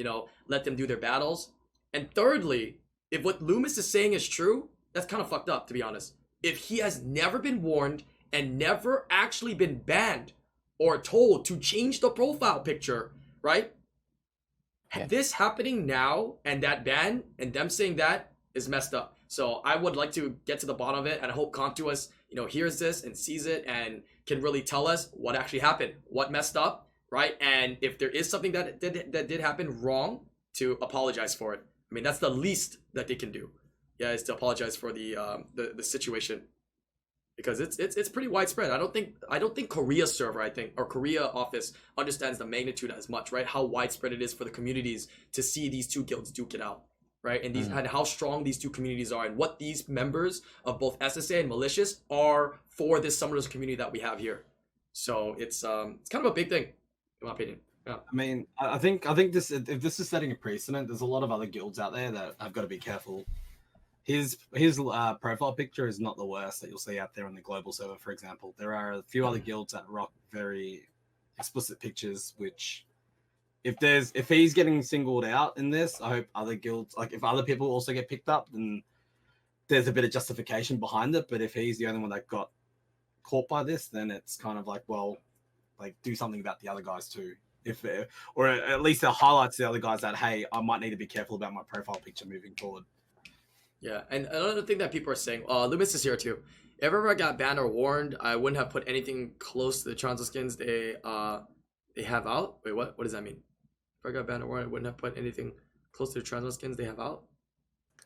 let them do their battles. And thirdly, if what Loomis is saying is true, that's kind of fucked up, to be honest. If he has never been warned and never actually been banned or told to change the profile picture, right? Yeah. This happening now and that ban and them saying that is messed up. So I would like to get to the bottom of it, and I hope Contuous, hears this and sees it and can really tell us what actually happened, what messed up, right? And if there is something that did happen wrong, to apologize for it. I mean, that's the least that they can do. Yeah, is to apologize for the situation, because it's pretty widespread. I don't think Korea server, or Korea office understands the magnitude as much, right? How widespread it is for the communities to see these two guilds duke it out, right? And and how strong these two communities are, and what these members of both SSA and Malicious are for this Summoners community that we have here. So it's kind of a big thing, in my opinion. Yeah. I mean, I think this, if this is setting a precedent, there's a lot of other guilds out there that have got to be careful. His profile picture is not the worst that you'll see out there on the global server, for example. There are a few other guilds that rock very explicit pictures, which if he's getting singled out in this, I hope other guilds, like if other people also get picked up, then there's a bit of justification behind it. But if he's the only one that got caught by this, then it's kind of like, well, like, do something about the other guys too. Or at least it highlights the other guys that, hey, I might need to be careful about my profile picture moving forward. Yeah, and another thing that people are saying, Loomis is here too. If ever I got banned or warned, I wouldn't have put anything close to the Transo skins they have out. Wait, what does that mean? If I got banned or warned, I wouldn't have put anything close to the Transo skins they have out?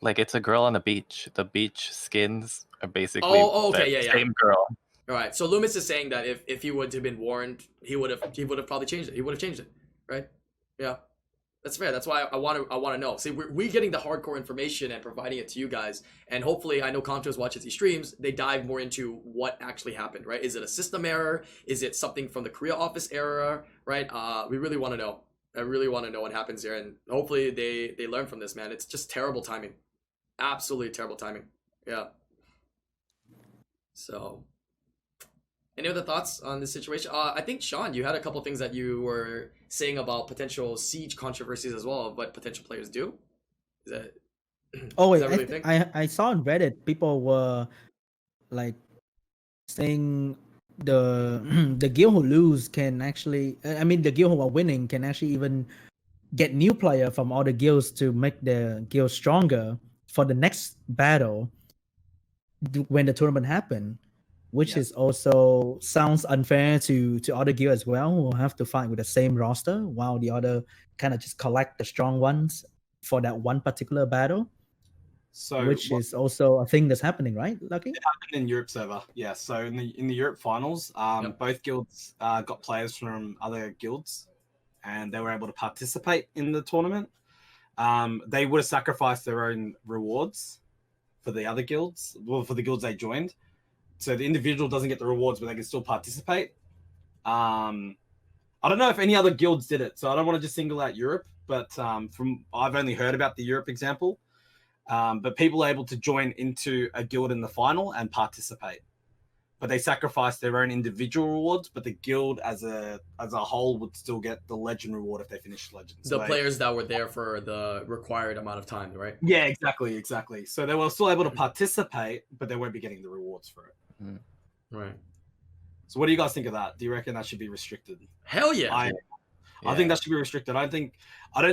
Like, it's a girl on the beach. The beach skins are basically same girl. All right, so Loomis is saying that if he would have been warned, he would have probably changed it. He would have changed it, right? Yeah. That's fair. That's why I want to know. See, we're getting the hardcore information and providing it to you guys, and hopefully, I know Contos watches these streams. They dive more into what actually happened, right? Is it a system error? Is it something from the Korea office error, right? We really want to know. I really want to know what happens here, and hopefully, they learn from this, man. It's just terrible timing, absolutely terrible timing. Yeah. So, any other thoughts on this situation? I think, Sean, you had a couple things that you were saying about potential siege controversies as well, of what potential players do. Is that? Oh wait, is that really I saw on Reddit people were like saying the guild who lose can actually, the guild who are winning can actually even get new player from all the guilds to make their guild stronger for the next battle when the tournament happen. Which is also sounds unfair to other guilds as well, who have to fight with the same roster, while the other kind of just collect the strong ones for that one particular battle. So, which is also a thing that's happening, right, Lucky? It happened in Europe server, yeah. So in the Europe finals, both guilds got players from other guilds, and they were able to participate in the tournament. They would have sacrificed their own rewards for the other guilds, well, for the guilds they joined. So the individual doesn't get the rewards, but they can still participate. I don't know if any other guilds did it, so I don't want to just single out Europe. But I've only heard about the Europe example. But people are able to join into a guild in the final and participate. But they sacrifice their own individual rewards, but the guild as a whole would still get the legend reward if they finish legend. So players that were there for the required amount of time, right? Yeah, exactly. So they were still able to participate, but they won't be getting the rewards for it. Right. So what do you guys think of that? Do you reckon that should be restricted? Hell yeah. I think that should be restricted. I don't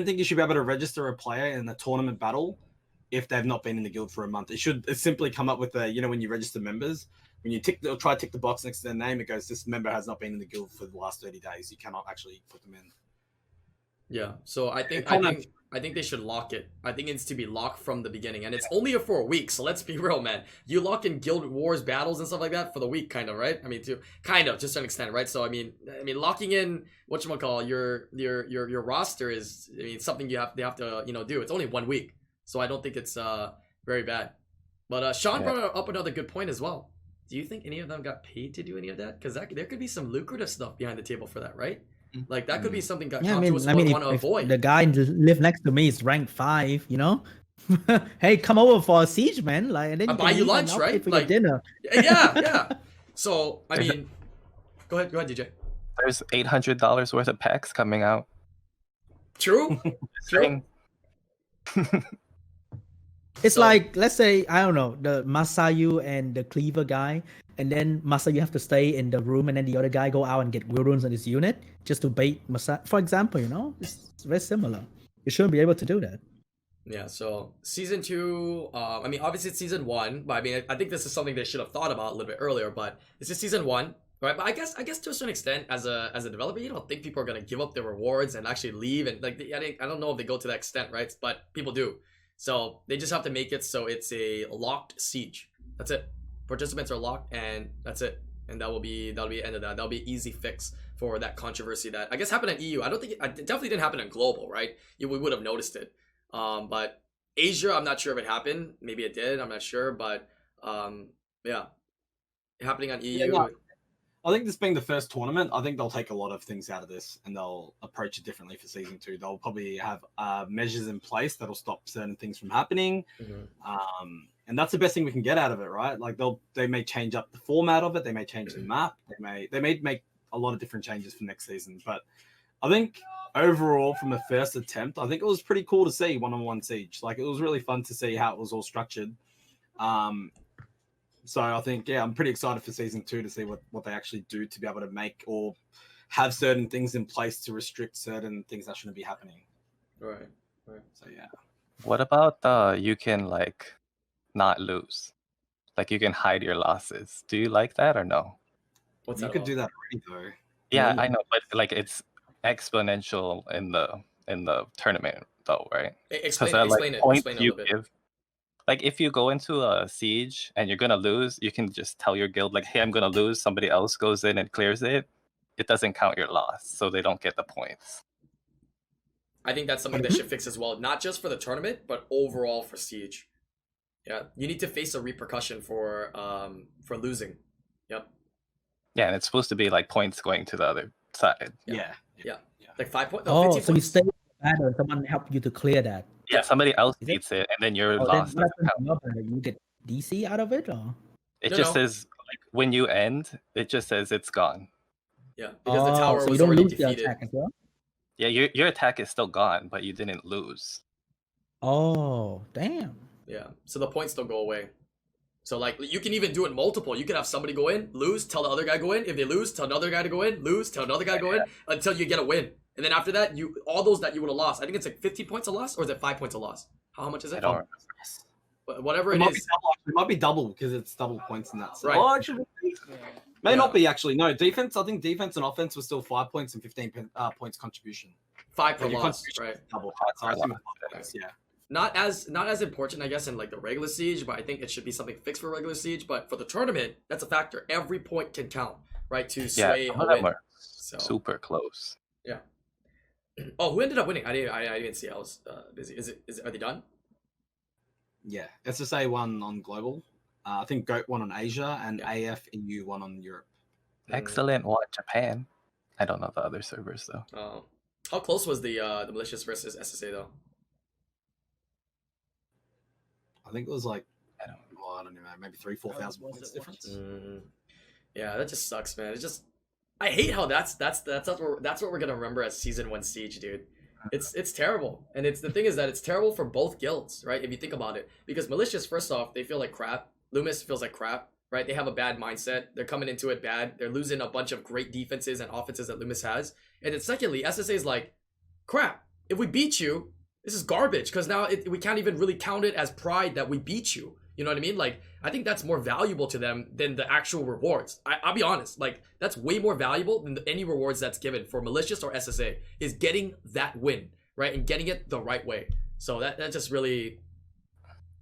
think you should be able to register a player in a tournament battle if they've not been in the guild for a month. It simply come up with when you register members, when you tick the box next to their name, it goes, this member has not been in the guild for the last 30 days. You cannot actually put them in. Yeah. So I think they should lock it. I think it needs to be locked from the beginning, and it's only for a week. So let's be real, man. You lock in guild wars battles and stuff like that for the week, kind of, right? I mean, just to an extent, right? So I mean, locking in whatchamacall your roster is, something they have to do. It's only 1 week, so I don't think it's very bad. But Sean brought up another good point as well. Do you think any of them got paid to do any of that? Because there could be some lucrative stuff behind the table for that, right? Like that could be something that Contours would want to avoid. The guy live next to me is ranked 5, hey, come over for a siege, man. Like, and then I buy you lunch, right? For your dinner. Yeah. So I mean, go ahead, DJ. There's $800 worth of packs coming out. True. It's like, let's say, I don't know, the Masayu and the Cleaver guy, and then Masayu have to stay in the room, and then the other guy go out and get will runes on his unit just to bait Masayu, for example, It's very similar. You shouldn't be able to do that. Yeah, so season 2, obviously it's season 1, but I think this is something they should have thought about a little bit earlier, but this is season 1, right? But I guess to a certain extent, as a developer, you don't think people are gonna give up their rewards and actually leave, and I don't know if they go to that extent, right? But people do. So they just have to make it so it's a locked siege. That's it. Participants are locked, and that's it. And that'll be the end of that. That'll be an easy fix for that controversy that I guess happened in EU. I don't think it definitely didn't happen in global, right? We would have noticed it. But Asia, I'm not sure if it happened. Maybe it did. I'm not sure, but yeah, happening on EU. Yeah, no. I think this being the first tournament, I think they'll take a lot of things out of this and they'll approach it differently for season 2. They'll probably have measures in place that'll stop certain things from happening. Mm-hmm. And that's the best thing we can get out of it, right? Like they may change up the format of it. They may change the map. They may make a lot of different changes for next season. But I think overall, from a first attempt, I think it was pretty cool to see one-on-one siege. Like it was really fun to see how it was all structured. So I think, I'm pretty excited for season 2 to see what they actually do to be able to make or have certain things in place to restrict certain things that shouldn't be happening. Right. So yeah. What about you can not lose? Like you can hide your losses. Do you like that or no? You could do that already though. Yeah, I know, but it's exponential in the tournament though, right? Explain it a little bit. Like if you go into a siege and you're gonna lose, you can just tell your guild hey, I'm gonna lose. Somebody else goes in and clears it. It doesn't count your loss, so they don't get the points. I think that's something they should fix as well, not just for the tournament, but overall for siege. Yeah, you need to face a repercussion for losing. Yep. Yeah, and it's supposed to be points going to the other side. Yeah. Like 5 points. No, 15 so points. You stay in the battle and someone help you to clear that. Yeah, somebody else beats it, and then your loss doesn't count. You get DC out of it, or it just says when you end, it just says it's gone. Yeah, because the tower so was you don't already lose defeated. Your attack as well? Yeah, your attack is still gone, but you didn't lose. Oh, damn. Yeah, so the points don't go away. So you can even do it multiple. You can have somebody go in, lose, tell the other guy go in. If they lose, tell another guy to go in, lose, tell another guy to go in, until you get a win. And then after that, all those that you would have lost. I think it's 15 points a loss, or is it 5 points a loss? How much is it? I don't remember. Whatever it is. It might be double because it's double points in that set. Right. Oh, actually, may not be actually. No, defense. I think defense and offense was still 5 points and 15 points contribution. 5 per loss, right? Double. Yeah. Not as important, I guess, in the regular siege, but I think it should be something fixed for regular siege. But for the tournament, that's a factor. Every point can count, right? To sway a win. So super close. Yeah. Oh, who ended up winning? I didn't see. I was busy. Are they done? Yeah, SSA won on global. I think GOAT won on Asia, and AF EU won on Europe. Excellent one, Japan. I don't know the other servers though. Oh, how close was the Malicious versus SSA though? I think it was I don't know, maybe 3,000-4,000 points difference. Yeah, that just sucks, man. I hate how that's what we're gonna remember as season 1 siege, dude. It's terrible, and the thing is that it's terrible for both guilds, right? If you think about it, because Malicious, first off, they feel like crap. Loomis feels like crap, right? They have a bad mindset. They're coming into it bad. They're losing a bunch of great defenses and offenses that Loomis has. And then secondly, SSA is like, crap, if we beat you, this is garbage because now we can't even really count it as pride that we beat you. You know what I mean? Like, I think that's more valuable to them than the actual rewards. I'll be honest. Like, that's way more valuable than any rewards that's given for Malicious or SSA is getting that win, right? And getting it the right way. So that just really,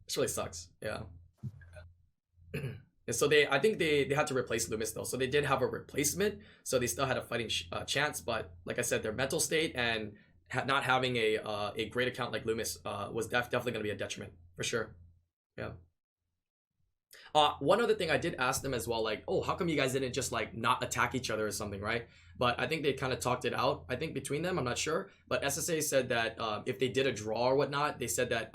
sucks. Yeah. And so I think they had to replace Loomis though. So they did have a replacement. So they still had a fighting chance. But like I said, their mental state and not having a great account like Loomis was definitely going to be a detriment for sure. Yeah. One other thing I did ask them as well, like, oh, how come you guys didn't just like not attack each other or something, right? But I think they kind of talked it out, I think, between them. I'm not sure. But SSA said that if they did a draw or whatnot, they said that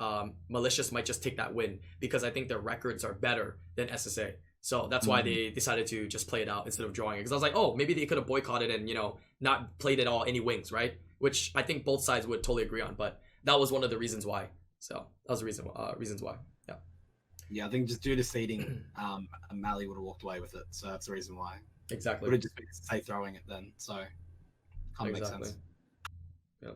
Malicious might just take that win because I think their records are better than SSA. So that's why they decided to just play it out instead of drawing it. Because I was like, oh, maybe they could have boycotted and, you know, not played it all any wings, right? Which I think both sides would totally agree on. But that was one of the reasons why. So that was the reasons why. Yeah. Yeah, I think just due to seeding, Mally would have walked away with it. So that's the reason why. Exactly. Would have just been safe throwing it then. So kind of makes sense. Yeah.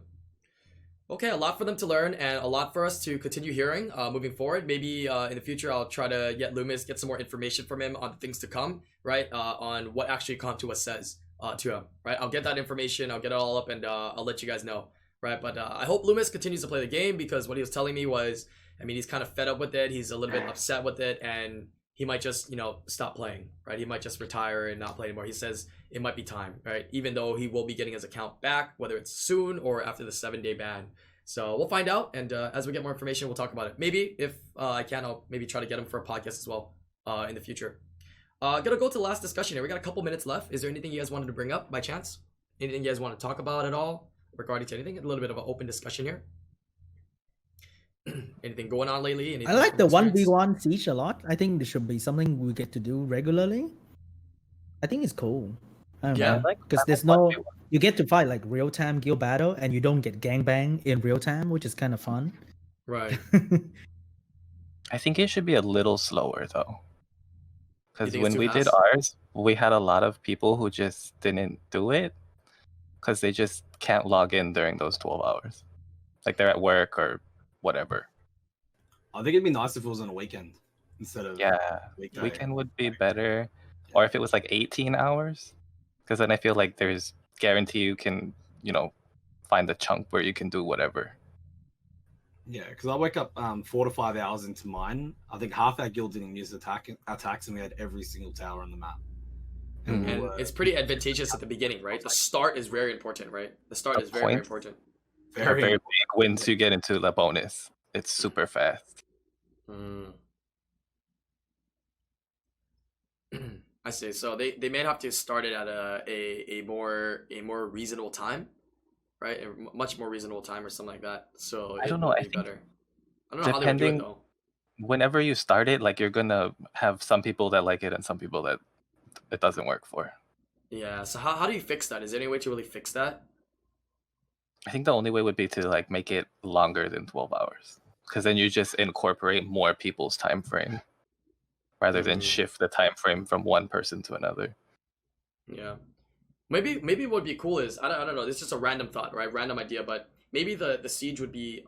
Okay, a lot for them to learn and a lot for us to continue hearing moving forward. Maybe in the future I'll try to get Loomis, get some more information from him on the things to come, right? On what actually Contua says to him, right? I'll get that information, I'll get it all up, and I'll let you guys know, right? But I hope Loomis continues to play the game because what he was telling me was, I mean, he's kind of fed up with it, he's a little bit upset with it, and he might just, you know, stop playing, right? He might just retire and not play anymore. He says it might be time, right? Even though he will be getting his account back, whether it's soon or after the 7-day ban. So we'll find out, and as we get more information, we'll talk about it. Maybe if I can, I'll maybe try to get him for a podcast as well in the future. Gonna go to the last discussion here. We got a couple minutes left. Is there anything you guys wanted to bring up by chance? Anything you guys want to talk about at all regarding to anything? A little bit of an open discussion here. Anything going on lately? Anything I like the from experience? 1v1 siege a lot. I think there should be something we get to do regularly. I think it's cool. I don't Yeah. know. Because there's no... You get to fight like real-time guild battle and you don't get gangbang in real time, which is kind of fun. Right. I think it should be a little slower though. Because think it's when too we did fast? ours, we had a lot of people who just didn't do it because they just can't log in during those 12 hours. Like they're at work or whatever. I think it'd be nice if it was on a weekend instead of weekday. Weekend would be better. Or if it was like 18 hours. Because then I feel like there's guarantee you can, you know, find a chunk where you can do whatever. Yeah, because I wake up 4 to 5 hours into mine. I think half our guild didn't use attacks, and we had every single tower on the map. And it's pretty advantageous at the beginning, right? The start is very important, right? The start is very, very important. Very big once you get into the bonus. It's super fast. I see. So they may have to start it at a more reasonable time, right? A much more reasonable time or something like that. So I don't know. I think better. I don't know how they would do it though. Whenever you start it, like you're gonna have some people that like it and some people that it doesn't work for. Yeah. So how do you fix that? Is there any way to really fix that? I think the only way would be to like make it longer than 12 hours, because then you just incorporate more people's time frame rather than shift the time frame from one person to another. Yeah. Maybe what would be cool is I don't know, it's just a random thought, right? Random idea, but maybe the siege would be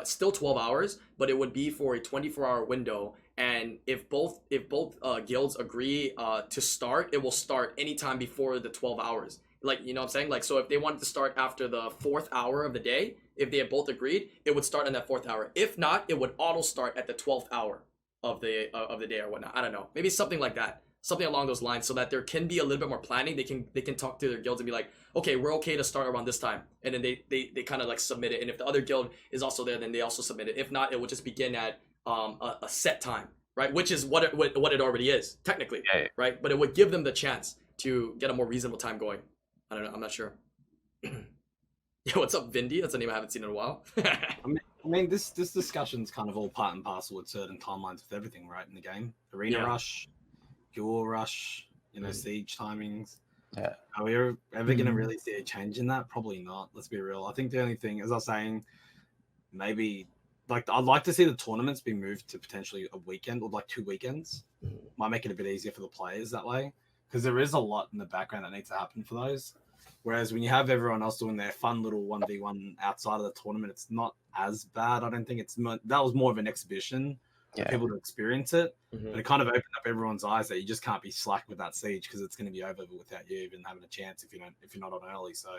still 12 hours, but it would be for a 24-hour window, and if both guilds agree to start, it will start anytime before the 12 hours. Like, you know what I'm saying? Like, so if they wanted to start after the 4th hour of the day, if they had both agreed, it would start on that 4th hour. If not, it would auto start at the 12th hour of the day or whatnot. I don't know. Maybe something like that. Something along those lines, so that there can be a little bit more planning. They can talk to their guilds and be like, okay, we're okay to start around this time, and then they kind of like submit it. And if the other guild is also there, then they also submit it. If not, it will just begin at a set time, right? Which is what it already is technically, right? But it would give them the chance to get a more reasonable time going. I don't know. I'm not sure. Yo, what's up, Vindy? That's a name I haven't seen in a while. I mean, this discussion's kind of all part and parcel with certain timelines with everything, right, in the game. Arena rush, duel rush, you know, siege timings. Yeah. Are we ever going to really see a change in that? Probably not. Let's be real. I think the only thing, as I was saying, maybe like I'd like to see the tournaments be moved to potentially a weekend or like 2 weekends. Might make it a bit easier for the players that way, because there is a lot in the background that needs to happen for those. Whereas when you have everyone else doing their fun little 1v1 outside of the tournament, it's not as bad. I don't think that was more of an exhibition for people to experience it. But it kind of opened up everyone's eyes that you just can't be slack with that siege, because it's going to be over without you even having a chance if you're not on early. So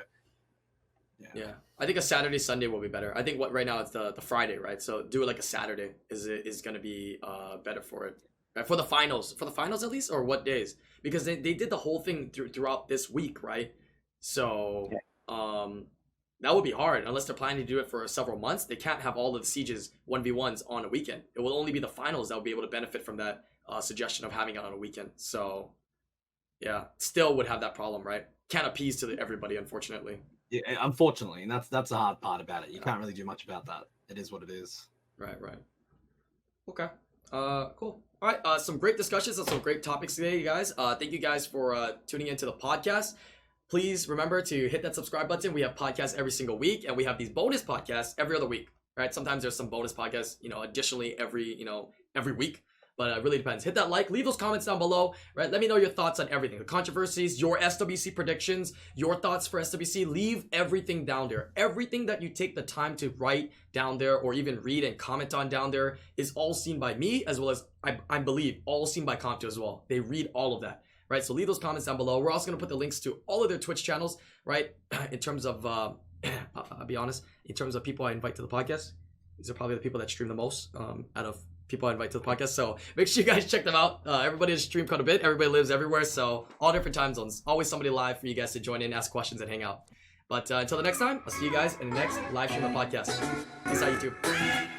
yeah, I think a Saturday Sunday will be better. I think what right now it's the Friday, right? So do it like a Saturday is going to be better for it. Right? For the finals at least, or what days? Because they did the whole thing throughout this week, right? So that would be hard unless they're planning to do it for several months. They can't have all of the sieges 1v1s on a weekend. It will only be the finals that will be able to benefit from that suggestion of having it on a weekend. So yeah, still would have that problem, right? Can't appease to everybody, unfortunately. Yeah, unfortunately, and that's the hard part about it. You can't really do much about that. It is what it is. Right. Okay. Cool. All right. Some great discussions and some great topics today, you guys. Thank you guys for tuning into the podcast. Please remember to hit that subscribe button. We have podcasts every single week, and we have these bonus podcasts every other week. Right? Sometimes there's some bonus podcasts, additionally every week. But it really depends. Hit that like, leave those comments down below, right? Let me know your thoughts on everything. The controversies, your SWC predictions, your thoughts for SWC. Leave everything down there. Everything that you take the time to write down there or even read and comment on down there is all seen by me, as well as, I believe, all seen by Compto as well. They read all of that, right? So leave those comments down below. We're also going to put the links to all of their Twitch channels, right? In terms of, I'll be honest, in terms of people I invite to the podcast, these are probably the people that stream the most out of people I invite to the podcast. So make sure you guys check them out. Everybody has streamed quite a bit. Everybody lives everywhere. So all different time zones. Always somebody live for you guys to join in, ask questions, and hang out. But until the next time, I'll see you guys in the next live stream of the podcast. Peace out, YouTube.